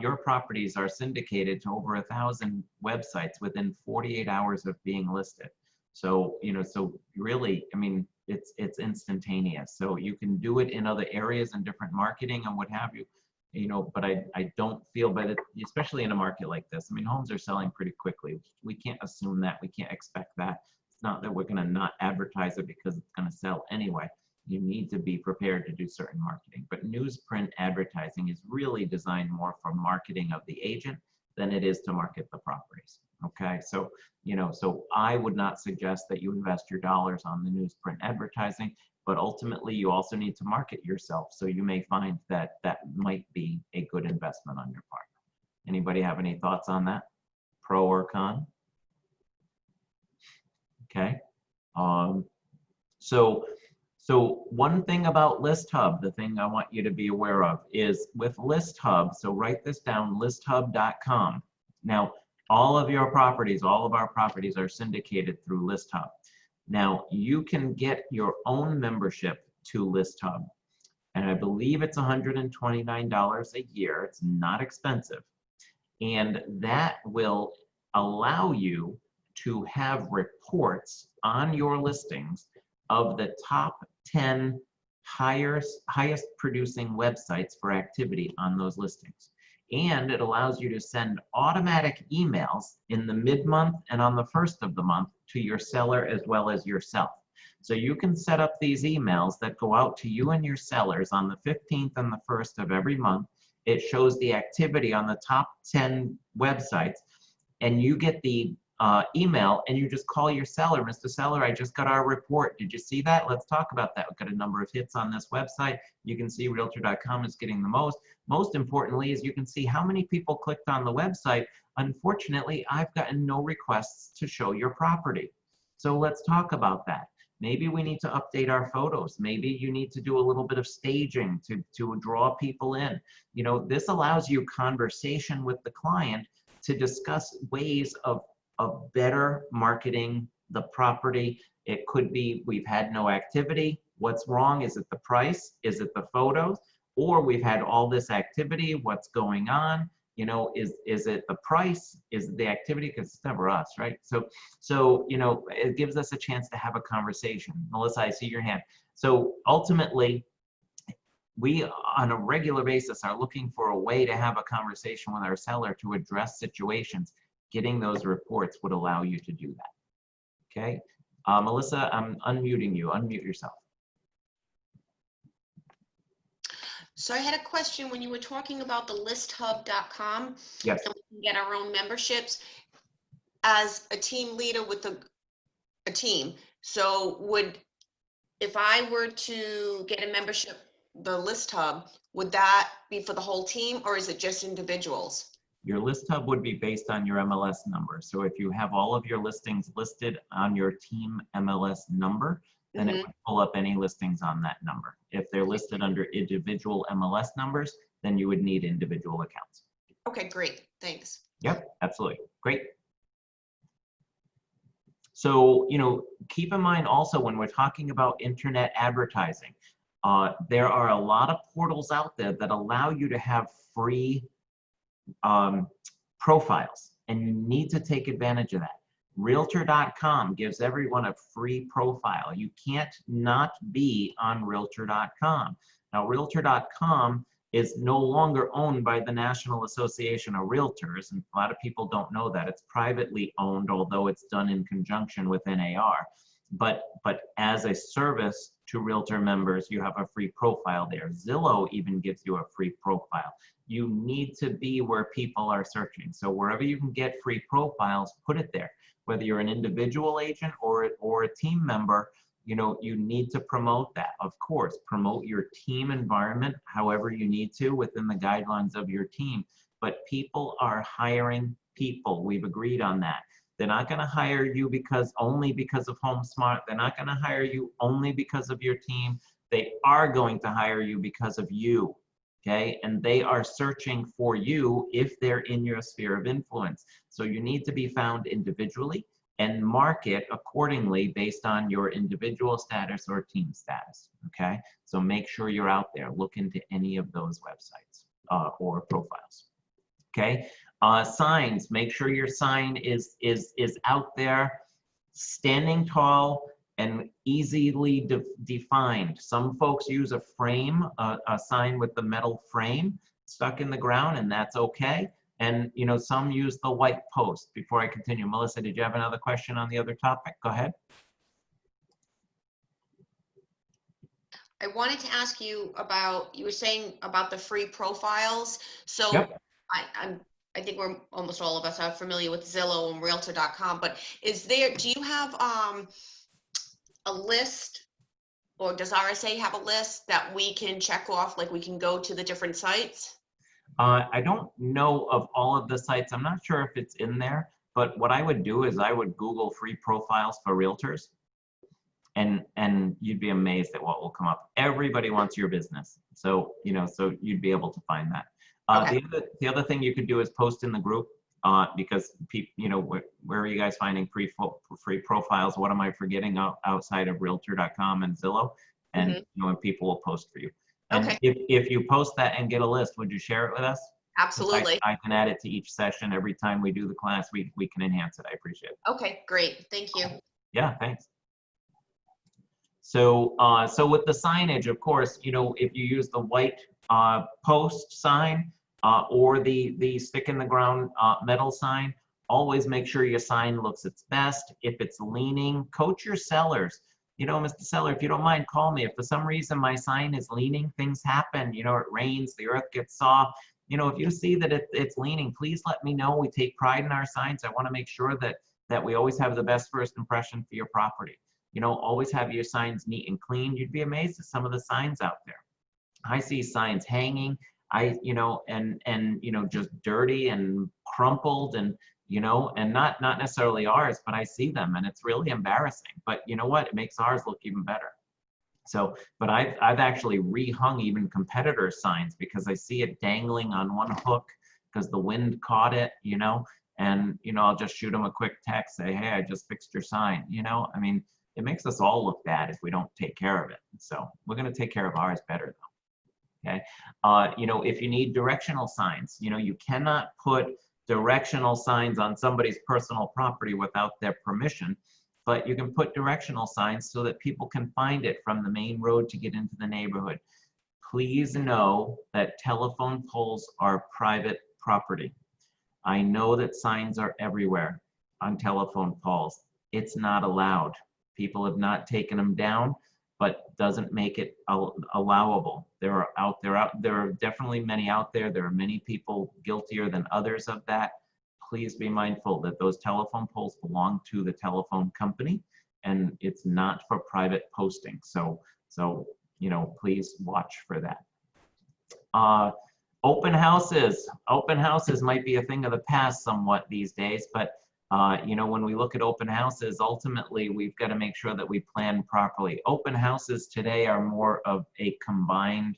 your properties are syndicated to over 1,000 websites within 48 hours of being listed. So, you know, so really, I mean, it's instantaneous. So you can do it in other areas and different marketing and what have you, you know, but I don't feel, but especially in a market like this, I mean, homes are selling pretty quickly. We can't assume that, we can't expect that. It's not that we're gonna not advertise it because it's gonna sell anyway. You need to be prepared to do certain marketing, but newsprint advertising is really designed more for marketing of the agent than it is to market the properties. Okay, so, you know, so I would not suggest that you invest your dollars on the newsprint advertising, but ultimately you also need to market yourself. So you may find that that might be a good investment on your part. Anybody have any thoughts on that? Pro or con? Okay. So one thing about ListHub, the thing I want you to be aware of is with ListHub, so write this down, listhub.com. Now, all of your properties, all of our properties are syndicated through ListHub. Now, you can get your own membership to ListHub, and I believe it's $129 a year. It's not expensive. And that will allow you to have reports on your listings of the top 10 highest producing websites for activity on those listings. And it allows you to send automatic emails in the mid-month and on the first of the month to your seller as well as yourself. So you can set up these emails that go out to you and your sellers on the 15th and the 1st of every month. It shows the activity on the top 10 websites, and you get the email and you just call your seller, Mr. Seller, I just got our report. Did you see that? Let's talk about that. We've got a number of hits on this website. You can see Realtor.com is getting the most. Most importantly is you can see how many people clicked on the website. Unfortunately, I've gotten no requests to show your property. So let's talk about that. Maybe we need to update our photos. Maybe you need to do a little bit of staging to draw people in. You know, this allows you conversation with the client to discuss ways of better marketing the property. It could be we've had no activity. What's wrong? Is it the price? Is it the photos? Or we've had all this activity. What's going on? You know, is it the price? Is it the activity? Because it's never us, right? So you know, it gives us a chance to have a conversation. Melissa, I see your hand. So ultimately, we on a regular basis are looking for a way to have a conversation with our seller to address situations. Getting those reports would allow you to do that. Okay, Melissa, I'm unmuting you. Unmute yourself. So I had a question when you were talking about the listhub.com. Yes. And we can get our own memberships as a team leader with a team. So if I were to get a membership, the ListHub, would that be for the whole team or is it just individuals? Your ListHub would be based on your MLS number. So if you have all of your listings listed on your team MLS number, then it would pull up any listings on that number. If they're listed under individual MLS numbers, then you would need individual accounts. Okay, great. Thanks. Yep, absolutely. Great. So, you know, keep in mind also when we're talking about internet advertising, there are a lot of portals out there that allow you to have free profiles, and you need to take advantage of that. Realtor.com gives everyone a free profile. You can't not be on Realtor.com. Now, Realtor.com is no longer owned by the National Association of Realtors, and a lot of people don't know that. It's privately owned, although it's done in conjunction with NAR. But as a service to Realtor members, you have a free profile there. Zillow even gives you a free profile. You need to be where people are searching. So wherever you can get free profiles, put it there. Whether you're an individual agent or a team member, you know, you need to promote that. Of course, promote your team environment however you need to within the guidelines of your team. But people are hiring people. We've agreed on that. They're not going to hire you only because of HomeSmart. They're not going to hire you only because of your team. They are going to hire you because of you. Okay, and they are searching for you if they're in your sphere of influence. So you need to be found individually and market accordingly based on your individual status or team status. Okay, so make sure you're out there. Look into any of those websites or profiles. Okay, signs. Make sure your sign is out there, standing tall and easily defined. Some folks use a frame, a sign with the metal frame stuck in the ground, and that's okay. And you know, some use the white post. Before I continue, Melissa, did you have another question on the other topic? Go ahead. I wanted to ask you about, you were saying about the free profiles. So Yep. I think almost all of us are familiar with Zillow and Realtor.com, but do you have a list, or does RSA have a list that we can check off, like we can go to the different sites? I don't know of all of the sites. I'm not sure if it's in there, but what I would do is I would Google free profiles for realtors, and you'd be amazed at what will come up. Everybody wants your business. So, you know, so you'd be able to find that. Okay. The other thing you could do is post in the group. because people, you know, where are you guys finding free profiles? What am I forgetting outside of Realtor.com and Zillow? And Mhm. you know, and people will post for you. And Okay. if you post that and get a list, would you share it with us? 'Cause Absolutely. I can add it to each session. Every time we do the class, we can enhance it. I appreciate it. Okay, great. Thank you. Yeah, thanks. So, so with the signage, of course, you know, if you use the white post sign or the stick in the ground metal sign, always make sure your sign looks its best. If it's leaning, coach your sellers. You know, Mr. Seller, if you don't mind, call me. If for some reason my sign is leaning, things happen. You know, it rains, the earth gets soft. You know, if you see that it's leaning, please let me know. We take pride in our signs. I want to make sure that we always have the best first impression for your property. You know, always have your signs neat and clean. You'd be amazed at some of the signs out there. I see signs hanging, you know, and you know, just dirty and crumpled and, you know, and not necessarily ours, but I see them and it's really embarrassing. But you know what? It makes ours look even better. So, but I've actually rehung even competitor signs because I see it dangling on one hook because the wind caught it, you know, and, you know, I'll just shoot them a quick text, say, hey, I just fixed your sign, you know, I mean, it makes us all look bad if we don't take care of it. So we're going to take care of ours better though. Okay. You know, if you need directional signs, you know, you cannot put directional signs on somebody's personal property without their permission, but you can put directional signs so that people can find it from the main road to get into the neighborhood. Please know that telephone poles are private property. I know that signs are everywhere on telephone poles. It's not allowed. People have not taken them down, but doesn't make it allowable. There are definitely many out there. There are many people guiltier than others of that. Please be mindful that those telephone poles belong to the telephone company and it's not for private posting. So, you know, please watch for that. Open houses might be a thing of the past somewhat these days, but you know, when we look at open houses, ultimately we've got to make sure that we plan properly. Open houses today are more of a combined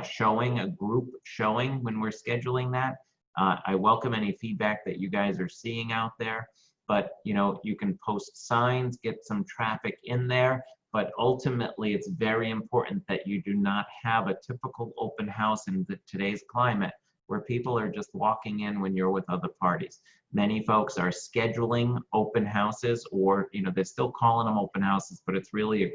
showing, a group showing when we're scheduling that. I welcome any feedback that you guys are seeing out there, but you know, you can post signs, get some traffic in there, but ultimately it's very important that you do not have a typical open house in today's climate where people are just walking in when you're with other parties. Many folks are scheduling open houses, or you know, they're still calling them open houses, but it's really a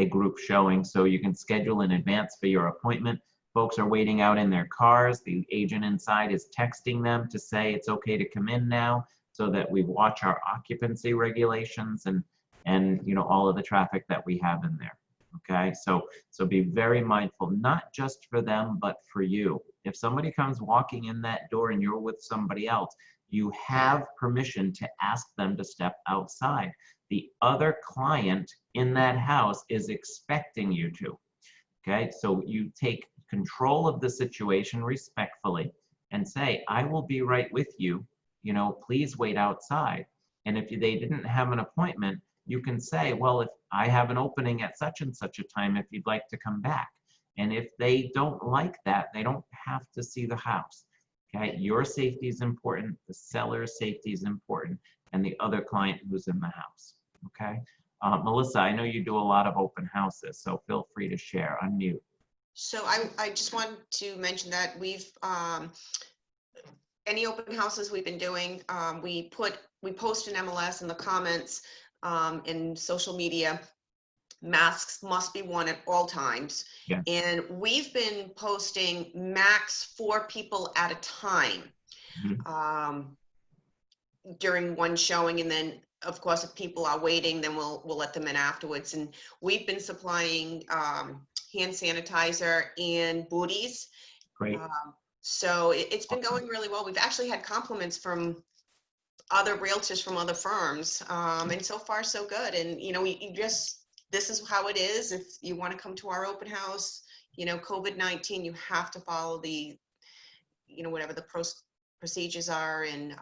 group showing. So you can schedule in advance for your appointment. Folks are waiting out in their cars. The agent inside is texting them to say it's okay to come in now, so that we watch our occupancy regulations and you know, all of the traffic that we have in there. Okay, so be very mindful, not just for them, but for you. If somebody comes walking in that door and you're with somebody else, you have permission to ask them to step outside. The other client in that house is expecting you to. Okay, so you take control of the situation respectfully and say, I will be right with you, you know, please wait outside. And if they didn't have an appointment, you can say, well, if I have an opening at such and such a time, if you'd like to come back. And if they don't like that, they don't have to see the house. Okay, your safety is important, the seller's safety is important, and the other client who's in the house. Okay, Melissa, I know you do a lot of open houses, so feel free to share. Unmute. So I just wanted to mention that we've, any open houses we've been doing, we post in MLS in the comments, in social media, masks must be worn at all times. Yeah. And we've been posting max 4 people at a time. During one showing, and then of course if people are waiting, then we'll let them in afterwards. And we've been supplying hand sanitizer and booties. Great. So it's been going really well. We've actually had compliments from other realtors from other firms, and so far so good. And you know, this is how it is. If you want to come to our open house, you know, COVID-19, you have to follow the, you know, whatever the procedures are, and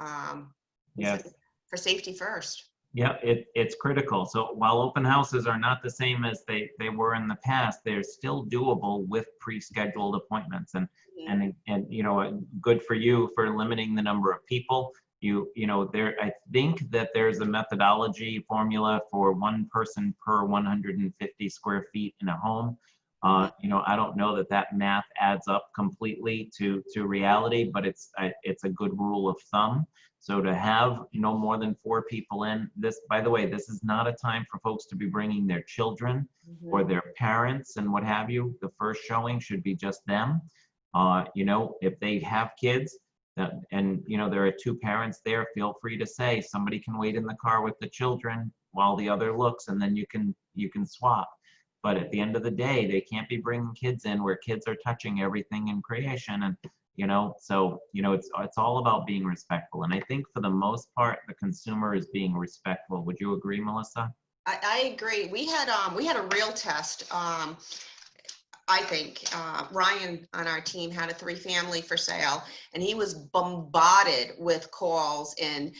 Yes. for safety first. Yeah, it's critical. So while open houses are not the same as they were in the past, they're still doable with pre-scheduled appointments. And you know, good for you for limiting the number of people. You know, I think that there's a methodology formula for one person per 150 square feet in a home. You know, I don't know that that math adds up completely to reality, but it's a good rule of thumb. So to have no more than 4 people in this, by the way, this is not a time for folks to be bringing their children or their parents and what have you. The first showing should be just them. You know, if they have kids and, you know, there are 2 parents there, feel free to say somebody can wait in the car with the children while the other looks, and then you can swap. But at the end of the day, they can't be bringing kids in where kids are touching everything in creation. And, you know, so, you know, it's all about being respectful. And I think for the most part, the consumer is being respectful. Would you agree, Melissa? I agree. We had a real test. I think Ryan on our team had a 3-family for sale, and he was bombarded with calls, and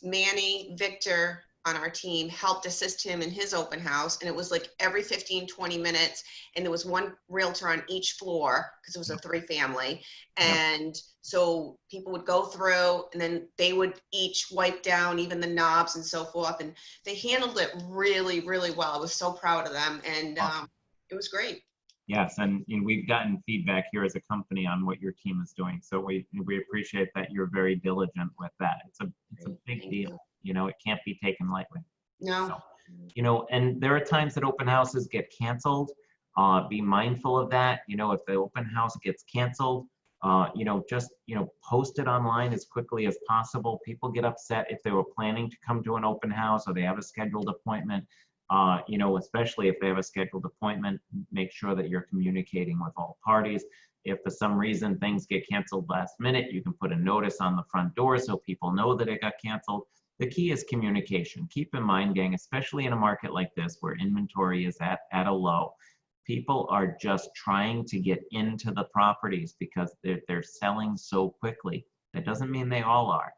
Manny, Victor on our team helped assist him in his open house. And it was like every 15, 20 minutes. And there was one realtor on each floor because it was a 3-family. And so people would go through, and then they would each wipe down even the knobs and so forth. And they handled it really, really well. I was so proud of them. And it was great. Yes, and we've gotten feedback here as a company on what your team is doing. So we appreciate that you're very diligent with that. It's a big deal. You know, it can't be taken lightly. No. So, you know, and there are times that open houses get canceled. Be mindful of that. You know, if the open house gets canceled, you know, just, you know, post it online as quickly as possible. People get upset if they were planning to come to an open house or they have a scheduled appointment. You know, especially if they have a scheduled appointment, make sure that you're communicating with all parties. If for some reason things get canceled last minute, you can put a notice on the front door so people know that it got canceled. The key is communication. Keep in mind, gang, especially in a market like this where inventory is at a low, people are just trying to get into the properties because they're selling so quickly. That doesn't mean they all are,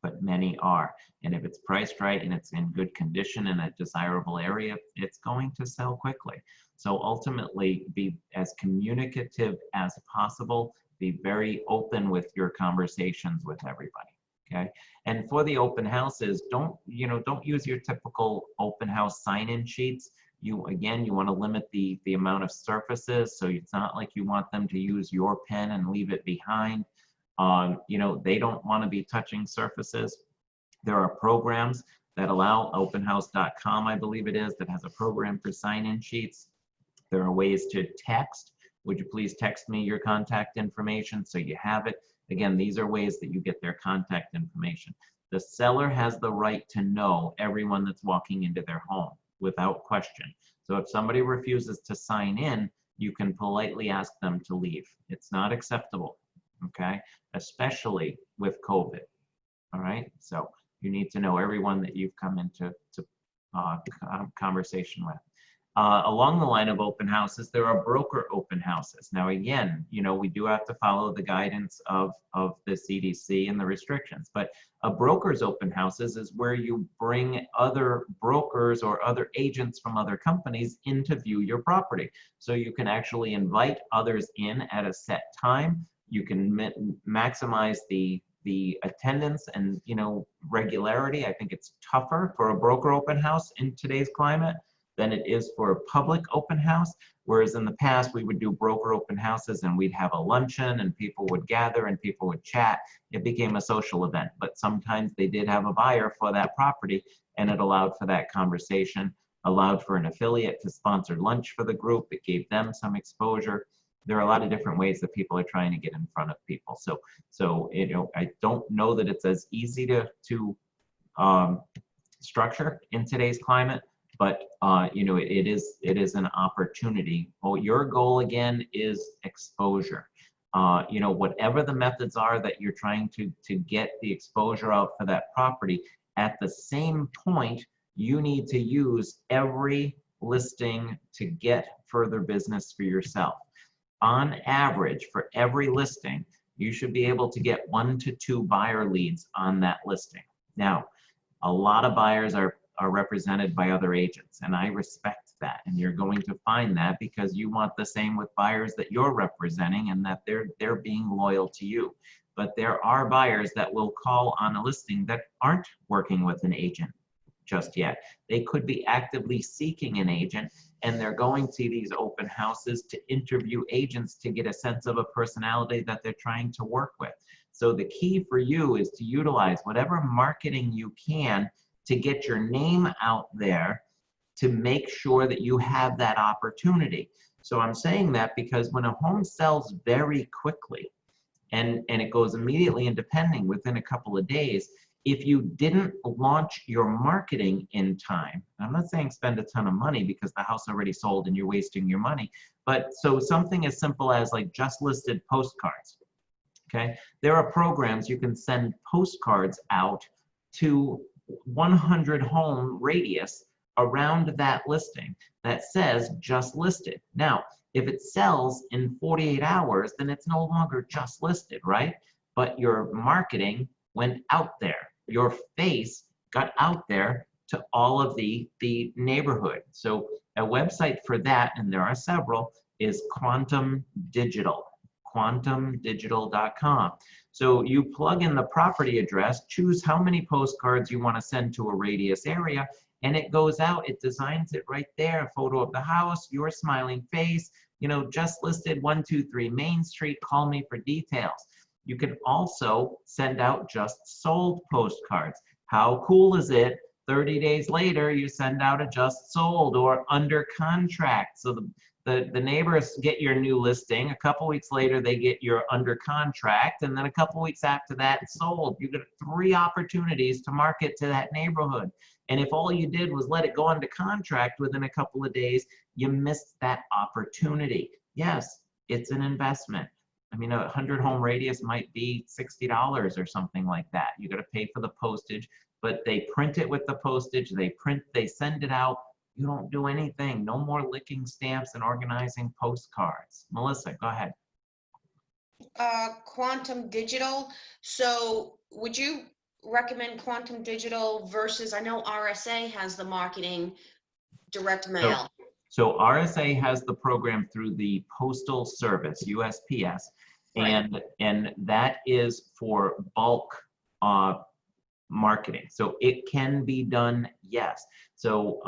but many are. And if it's priced right and it's in good condition in a desirable area, it's going to sell quickly. So ultimately, be as communicative as possible. Be very open with your conversations with everybody. Okay. And for the open houses, don't use your typical open house sign-in sheets. You want to limit the amount of surfaces. So it's not like you want them to use your pen and leave it behind. You know, they don't want to be touching surfaces. There are programs that allow, openhouse.com, I believe it is, that has a program for sign-in sheets. There are ways to text. Would you please text me your contact information so you have it? Again, these are ways that you get their contact information. The seller has the right to know everyone that's walking into their home without question. So if somebody refuses to sign in, you can politely ask them to leave. It's not acceptable, okay? Especially with COVID, all right? So you need to know everyone that you've come into conversation with. Along the line of open houses, there are broker open houses. Now, again, you know, we do have to follow the guidance of the CDC and the restrictions, but a broker's open houses is where you bring other brokers or other agents from other companies in to view your property. So you can actually invite others in at a set time. You can maximize the attendance and, you know, regularity. I think it's tougher for a broker open house in today's climate than it is for a public open house. Whereas in the past, we would do broker open houses and we'd have a luncheon and people would gather and people would chat. It became a social event, but sometimes they did have a buyer for that property and it allowed for that conversation, allowed for an affiliate to sponsor lunch for the group. It gave them some exposure. There are a lot of different ways that people are trying to get in front of people. So you know, I don't know that it's as easy to structure in today's climate, but you know, it is an opportunity. Well, your goal again is exposure. You know, whatever the methods are that you're trying to get the exposure out for that property, at the same point, you need to use every listing to get further business for yourself. On average, for every listing, you should be able to get 1 to 2 buyer leads on that listing. Now, A lot of buyers are represented by other agents, and I respect that. And you're going to find that because you want the same with buyers that you're representing, and that they're being loyal to you. But there are buyers that will call on a listing that aren't working with an agent just yet. They could be actively seeking an agent, and they're going to these open houses to interview agents to get a sense of a personality that they're trying to work with. So the key for you is to utilize whatever marketing you can to get your name out there, to make sure that you have that opportunity. So I'm saying that because when a home sells very quickly, and it goes immediately into pending within a couple of days, if you didn't launch your marketing in time, I'm not saying spend a ton of money because the house already sold and you're wasting your money, but so something as simple as like just listed postcards, okay? There are programs you can send postcards out to 100 home radius around that listing that says just listed. Now, if it sells in 48 hours, then it's no longer just listed, right? But your marketing went out there. Your face got out there to all of the neighborhood. So a website for that, and there are several, is Quantum Digital, quantumdigital.com. So you plug in the property address, choose how many postcards you want to send to a radius area, and it goes out, it designs it right there, a photo of the house, your smiling face, you know, just listed 123 Main Street, call me for details. You can also send out just sold postcards. How cool is it? 30 days later, you send out a just sold or under contract. So the neighbors get your new listing. A couple weeks later, they get your under contract. And then a couple weeks after that, it's sold. You get 3 opportunities to market to that neighborhood. And if all you did was let it go under contract within a couple of days, you missed that opportunity. Yes, it's an investment. I mean, a 100 home radius might be $60 or something like that. You got to pay for the postage, but they print it with the postage. They send it out. You don't do anything. No more licking stamps and organizing postcards. Melissa, go ahead. Quantum Digital. So would you recommend Quantum Digital versus, I know RSA has the marketing direct mail. So RSA has the program through the Postal Service, USPS, Right. and that is for bulk marketing. So it can be done, yes. So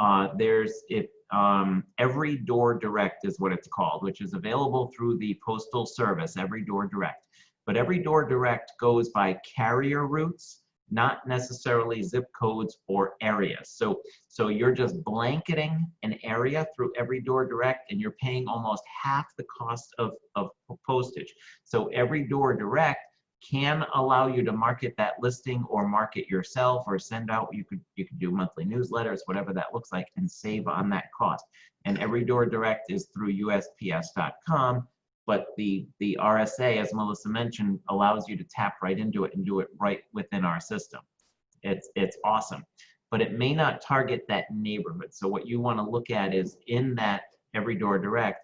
Every Door Direct is what it's called, which is available through the Postal Service, Every Door Direct. But Every Door Direct goes by carrier routes, not necessarily zip codes or areas. So you're just blanketing an area through Every Door Direct, and you're paying almost half the cost of postage. So Every Door Direct can allow you to market that listing or market yourself or send out, you could do monthly newsletters, whatever that looks like, and save on that cost. And Every Door Direct is through USPS.com. But the RSA, as Melissa mentioned, allows you to tap right into it and do it right within our system. It's awesome, but it may not target that neighborhood. So what you want to look at is in that Every Door Direct,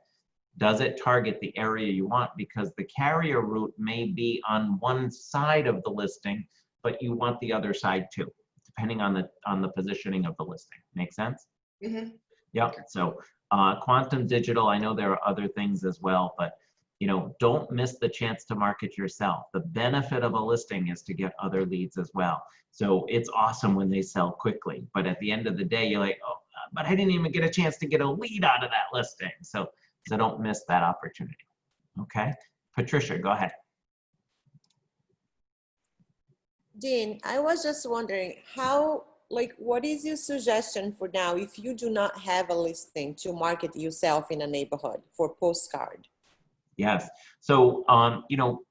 does it target the area you want? Because the carrier route may be on one side of the listing, but you want the other side too, depending on the positioning of the listing. Make sense? Mm-hmm. Yep. So Quantum Digital, I know there are other things as well, but you know, don't miss the chance to market yourself. The benefit of a listing is to get other leads as well. So it's awesome when they sell quickly, but at the end of the day, you're like, oh, but I didn't even get a chance to get a lead out of that listing. So don't miss that opportunity. Okay, Patricia, go ahead. Dean, I was just wondering what is your suggestion for now if you do not have a listing to market yourself in a neighborhood for postcard? Yes. So, you know,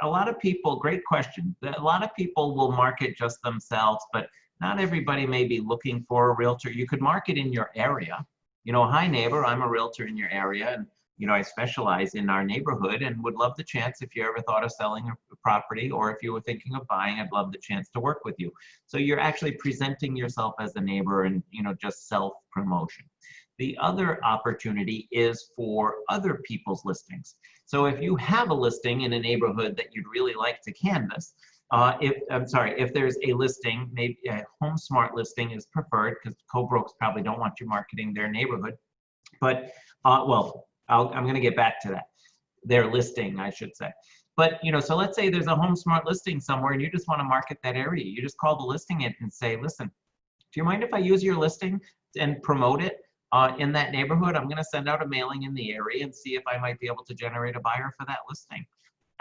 a lot of people, great question. A lot of people will market just themselves, but not everybody may be looking for a realtor. You could market in your area. You know, hi neighbor, I'm a realtor in your area, and you know, I specialize in our neighborhood and would love the chance if you ever thought of selling a property, or if you were thinking of buying, I'd love the chance to work with you. So you're actually presenting yourself as a neighbor and, you know, just self-promotion. The other opportunity is for other people's listings. So if you have a listing in a neighborhood that you'd really like to canvass, if there's a listing, maybe a HomeSmart listing is preferred because co-brokes probably don't want you marketing their neighborhood. But, well, I'm going to get back to that. Their listing, I should say. But, so let's say there's a HomeSmart listing somewhere and you just want to market that area. You just call the listing in and say, listen, do you mind if I use your listing and promote it in that neighborhood? I'm going to send out a mailing in the area and see if I might be able to generate a buyer for that listing.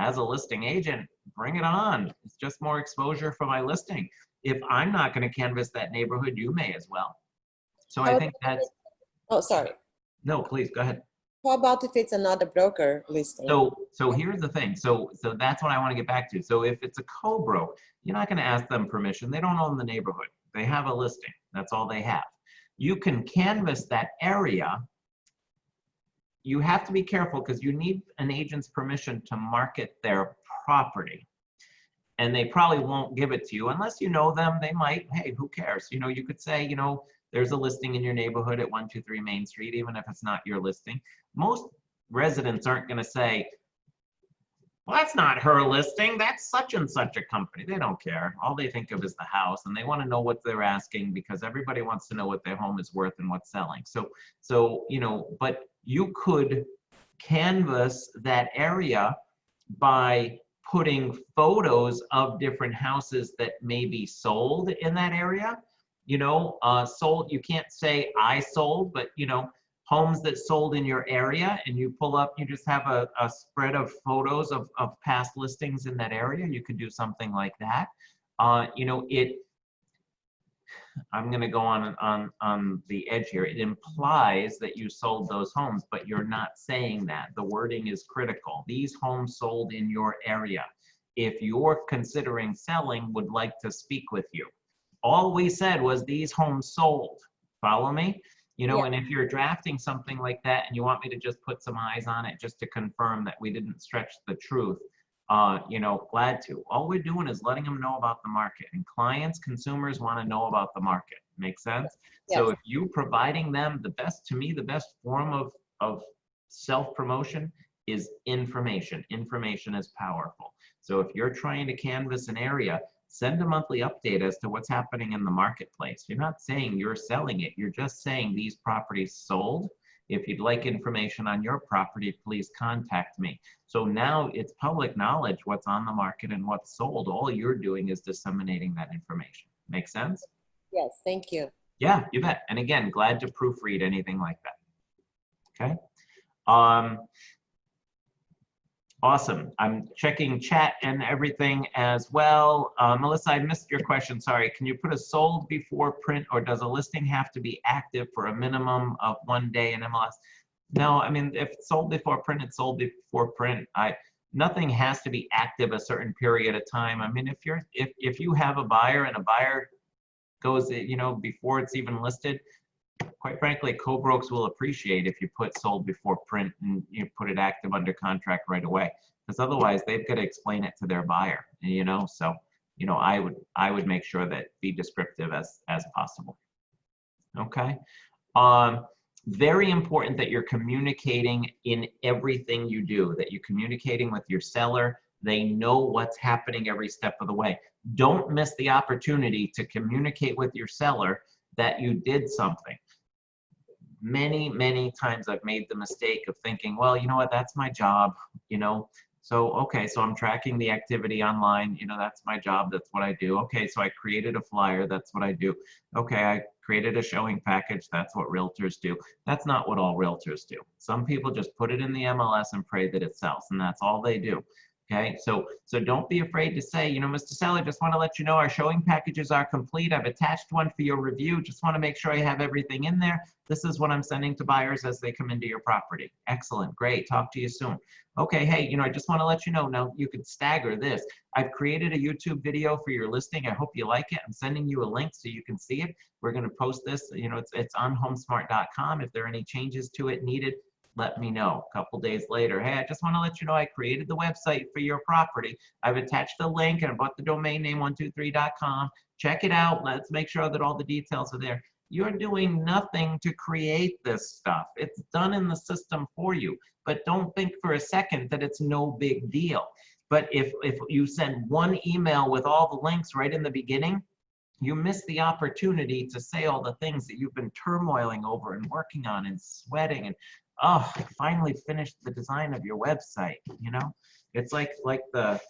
As a listing agent, bring it on. It's just more exposure for my listing. If I'm not going to canvas that neighborhood, you may as well. So I think that's, Oh, sorry. no, please go ahead. How about if it's another broker listing? So here's the thing. So that's what I want to get back to. So if it's a co-broke, you're not going to ask them permission. They don't own the neighborhood. They have a listing. That's all they have. You can canvas that area. You have to be careful because you need an agent's permission to market their property. And they probably won't give it to you unless you know them. They might, hey, who cares? You could say, there's a listing in your neighborhood at 123 Main Street, even if it's not your listing. Most residents aren't going to say, well, that's not her listing. That's such and such a company. They don't care. All they think of is the house, and they want to know what they're asking because everybody wants to know what their home is worth and what's selling. So but you could canvas that area by putting photos of different houses that may be sold in that area. Sold, you can't say I sold, but homes that sold in your area, and you pull up, you just have a spread of photos of past listings in that area. You could do something like that. I'm going to go on the edge here. It implies that you sold those homes, but you're not saying that. The wording is critical. These homes sold in your area. If you're considering selling, would like to speak with you. All we said was these homes sold. Follow me? Yeah. And if you're drafting something like that and you want me to just put some eyes on it just to confirm that we didn't stretch the truth, glad to. All we're doing is letting them know about the market, and clients, consumers want to know about the market. Make sense? Yes. So if you providing them the best form of self-promotion is information. Information is powerful. So if you're trying to canvas an area, send a monthly update as to what's happening in the marketplace. You're not saying you're selling it. You're just saying these properties sold. If you'd like information on your property, please contact me. So now it's public knowledge what's on the market and what's sold. All you're doing is disseminating that information. Make sense? Yes, thank you. Yeah, you bet. And again, glad to proofread anything like that. Okay. Awesome. I'm checking chat and everything as well. Melissa, I missed your question. Sorry. Can you put a sold before print, or does a listing have to be active for a minimum of 1 day in MLS? No, I mean, if it's sold before print, it's sold before print. Nothing has to be active a certain period of time. I mean, if you have a buyer and a buyer goes, before it's even listed, quite frankly, co-brokes will appreciate if you put sold before print and you put it active under contract right away, because otherwise they've got to explain it to their buyer, so I would make sure that be descriptive as possible. Okay. Very important that you're communicating in everything you do, that you're communicating with your seller. They know what's happening every step of the way. Don't miss the opportunity to communicate with your seller that you did something. Many times I've made the mistake of thinking, well, you know what, that's my job, so okay, so I'm tracking the activity online, that's my job, that's what I do. Okay, so I created a flyer, that's what I do. Okay, I created a showing package, that's what realtors do. That's not what all realtors do. Some people just put it in the MLS and pray that it sells, and that's all they do. Okay, so don't be afraid to say, Mr. Seller, just want to let you know our showing packages are complete. I've attached one for your review. Just want to make sure I have everything in there. This is what I'm sending to buyers as they come into your property. Excellent, great, talk to you soon. Okay, hey, I just want to let you know, now you could stagger this. I've created a YouTube video for your listing. I hope you like it. I'm sending you a link so you can see it. We're going to post this, it's on homesmart.com. If there are any changes to it needed, let me know. A couple days later, hey, I just want to let you know I created the website for your property. I've attached the link and I bought the domain name 123.com. Check it out. Let's make sure that all the details are there. You're doing nothing to create this stuff. It's done in the system for you. But don't think for a second that it's no big deal. But if you send one email with all the links right in the beginning, you miss the opportunity to say all the things that you've been turmoiling over and working on and sweating and, oh, I finally finished the design of your website, you know? It's like the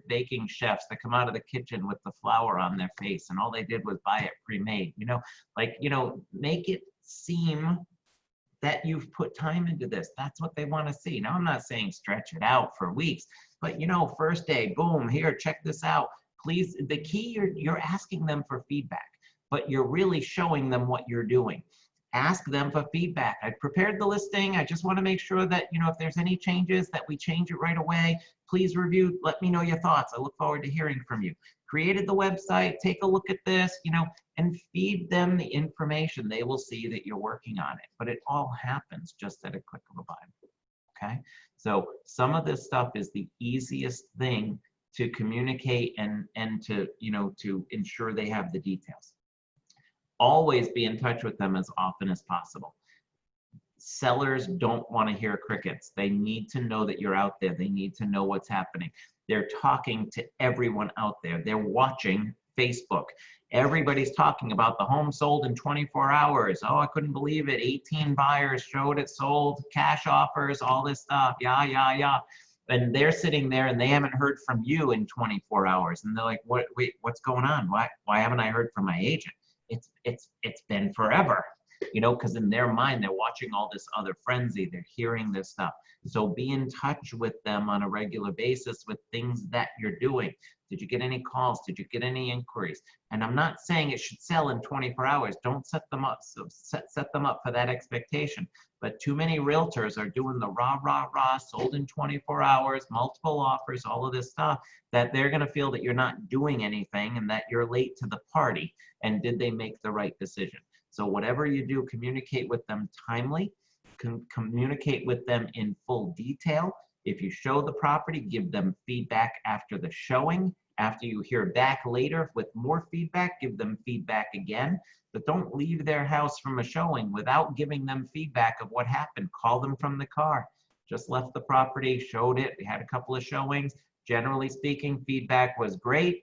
baking chefs that come out of the kitchen with the flour on their face and all they did was buy it pre-made, you know? Like, you know, make it seem that you've put time into this. That's what they want to see. Now, I'm not saying stretch it out for weeks, but you know, first day, boom, here, check this out. Please, the key, you're asking them for feedback, but you're really showing them what you're doing. Ask them for feedback. I prepared the listing. I just want to make sure that, you know, if there's any changes that we change it right away. Please review, let me know your thoughts. I look forward to hearing from you. Created the website, take a look at this, you know, and feed them the information. They will see that you're working on it, but it all happens just at a click of a button, okay? So some of this stuff is the easiest thing to communicate and to, you know, to ensure they have the details. Always be in touch with them as often as possible. Sellers don't want to hear crickets. They need to know that you're out there. They need to know what's happening. They're talking to everyone out there. They're watching Facebook. Everybody's talking about the home sold in 24 hours. Oh, I couldn't believe it. 18 buyers showed it sold, cash offers, all this stuff. Yeah. And they're sitting there and they haven't heard from you in 24 hours. And they're like, what, wait, what's going on? Why haven't I heard from my agent? It's been forever, you know, because in their mind, they're watching all this other frenzy. They're hearing this stuff. So be in touch with them on a regular basis with things that you're doing. Did you get any calls? Did you get any inquiries? And I'm not saying it should sell in 24 hours. Don't set them up, so set them up for that expectation. But too many realtors are doing the rah, sold in 24 hours, multiple offers, all of this stuff, that they're going to feel that you're not doing anything and that you're late to the party. And did they make the right decision? So whatever you do, communicate with them timely, communicate with them in full detail. If you show the property, give them feedback after the showing. After you hear back later with more feedback, give them feedback again. But don't leave their house from a showing without giving them feedback of what happened. Call them from the car. Just left the property, showed it. We had a couple of showings. Generally speaking, feedback was great.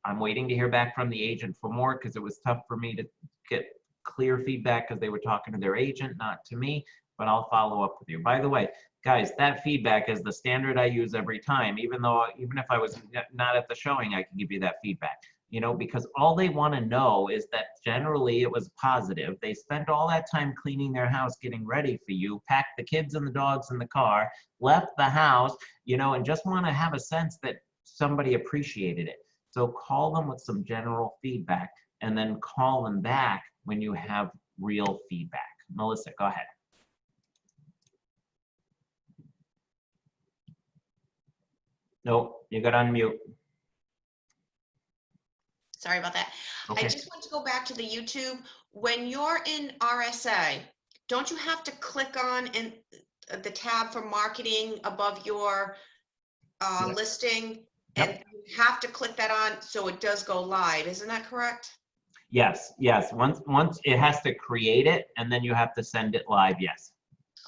I'm waiting to hear back from the agent for more because it was tough for me to get clear feedback because they were talking to their agent, not to me, but I'll follow up with you. By the way, guys, that feedback is the standard I use every time, even if I was not at the showing, I can give you that feedback, you know, because all they want to know is that generally it was positive. They spent all that time cleaning their house, getting ready for you, packed the kids and the dogs in the car, left the house, you know, and just want to have a sense that somebody appreciated it. So call them with some general feedback and then call them back when you have real feedback. Melissa, go ahead. Nope, you got to unmute. Sorry about that. Okay. I just want to go back to the YouTube. When you're in RSA, don't you have to click on the tab for marketing above your Yep. listing? Yep. And you have to click that on so it does go live. Isn't that correct? Yes. Once it has to create it, and then you have to send it live. Yes.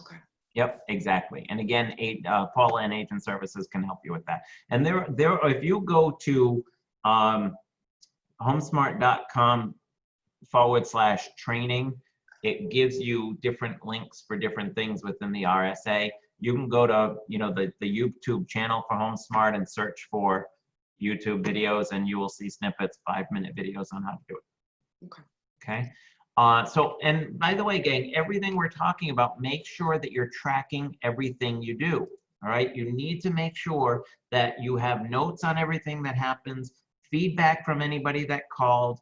Okay. Yep, exactly. And again, Paula and Agent Services can help you with that. And if you go to homesmart.com/training, it gives you different links for different things within the RSA. You can go to, you know, the YouTube channel for HomeSmart and search for YouTube videos, and you will see snippets, 5-minute videos on how to do it. Okay. Okay. So, and by the way, gang, everything we're talking about, make sure that you're tracking everything you do. All right. You need to make sure that you have notes on everything that happens, feedback from anybody that called,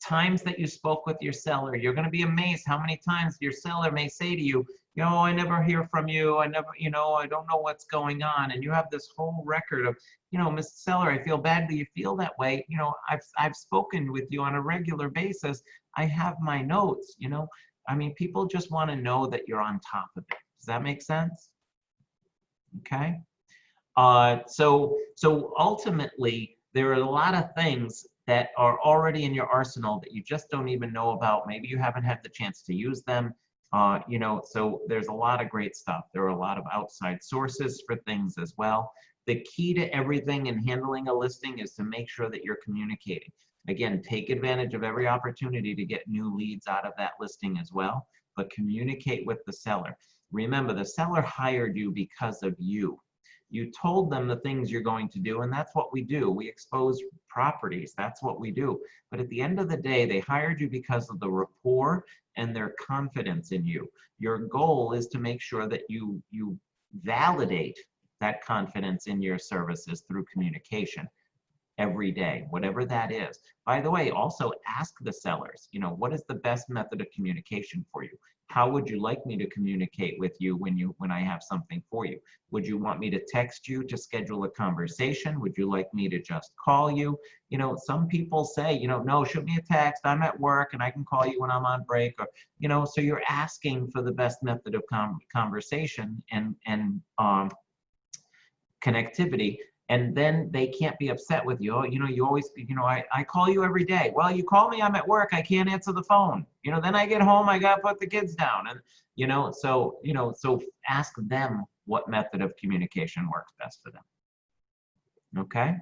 times that you spoke with your seller. You're going to be amazed how many times your seller may say to you, you know, I never hear from you. I never, you know, I don't know what's going on. And you have this whole record of, you know, Mr. Seller, I feel bad that you feel that way. You know, I've spoken with you on a regular basis. I have my notes, you know. I mean, people just want to know that you're on top of it. Does that make sense? Okay. So ultimately, there are a lot of things that are already in your arsenal that you just don't even know about. Maybe you haven't had the chance to use them. You know, so there's a lot of great stuff. There are a lot of outside sources for things as well. The key to everything in handling a listing is to make sure that you're communicating. Again, take advantage of every opportunity to get new leads out of that listing as well, but communicate with the seller. Remember, the seller hired you because of you. You told them the things you're going to do, and that's what we do. We expose properties. That's what we do. But at the end of the day, they hired you because of the rapport and their confidence in you. Your goal is to make sure that you validate that confidence in your services through communication every day, whatever that is. By the way, also ask the sellers, you know, what is the best method of communication for you? How would you like me to communicate with you when I have something for you? Would you want me to text you to schedule a conversation? Would you like me to just call you? You know, some people say, you know, no, shoot me a text. I'm at work and I can call you when I'm on break. Or, you know, so you're asking for the best method of conversation and connectivity. And then they can't be upset with you. Oh, you know, you always, you know, I call you every day. Well, you call me, I'm at work, I can't answer the phone. You know, then I get home, I gotta put the kids down. And, you know, so ask them what method of communication works best for them. Okay?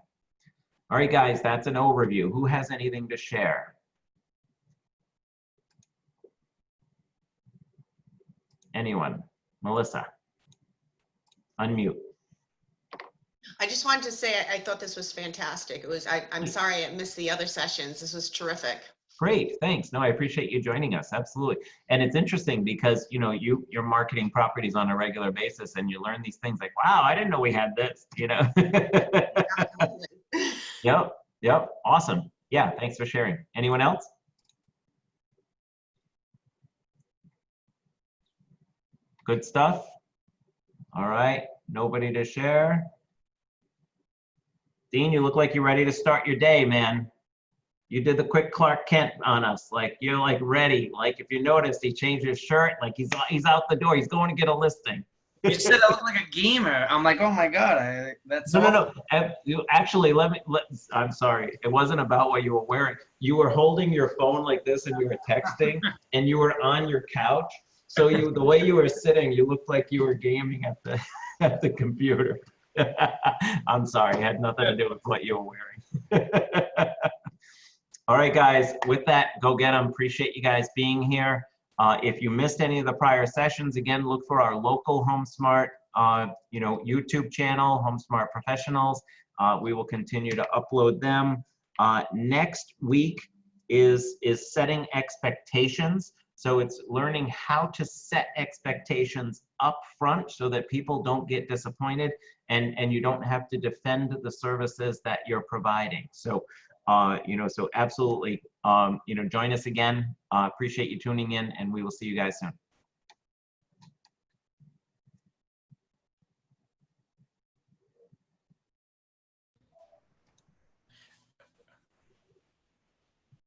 All right, guys, that's an overview. Who has anything to share? Anyone? Melissa? Unmute. I just wanted to say, I thought this was fantastic. It was, I'm sorry I missed the other sessions. This was terrific. Great, thanks. No, I appreciate you joining us, absolutely. And it's interesting because, you know, you're marketing properties on a regular basis and you learn these things like, wow, I didn't know we had this, you know? Yep, awesome. Yeah, thanks for sharing. Anyone else? Good stuff? All right, nobody to share? Dean, you look like you're ready to start your day, man. You did the quick Clark Kent on us. Like, you're like ready. Like, if you noticed, he changed his shirt. Like, he's out the door. He's going to get a listing. You said I look like a gamer. I'm like, oh my God, that's No. You actually, I'm sorry. It wasn't about what you were wearing. You were holding your phone like this and you were texting and you were on your couch. So the way you were sitting, you looked like you were gaming at the computer. I'm sorry, it had nothing to do with what you were wearing. All right, guys, with that, go get them. Appreciate you guys being here. If you missed any of the prior sessions, again, look for our local HomeSmart YouTube channel, HomeSmart Professionals. We will continue to upload them. Next week is setting expectations. So it's learning how to set expectations up front so that people don't get disappointed and you don't have to defend the services that you're providing. So, so absolutely, join us again. Appreciate you tuning in and we will see you guys soon.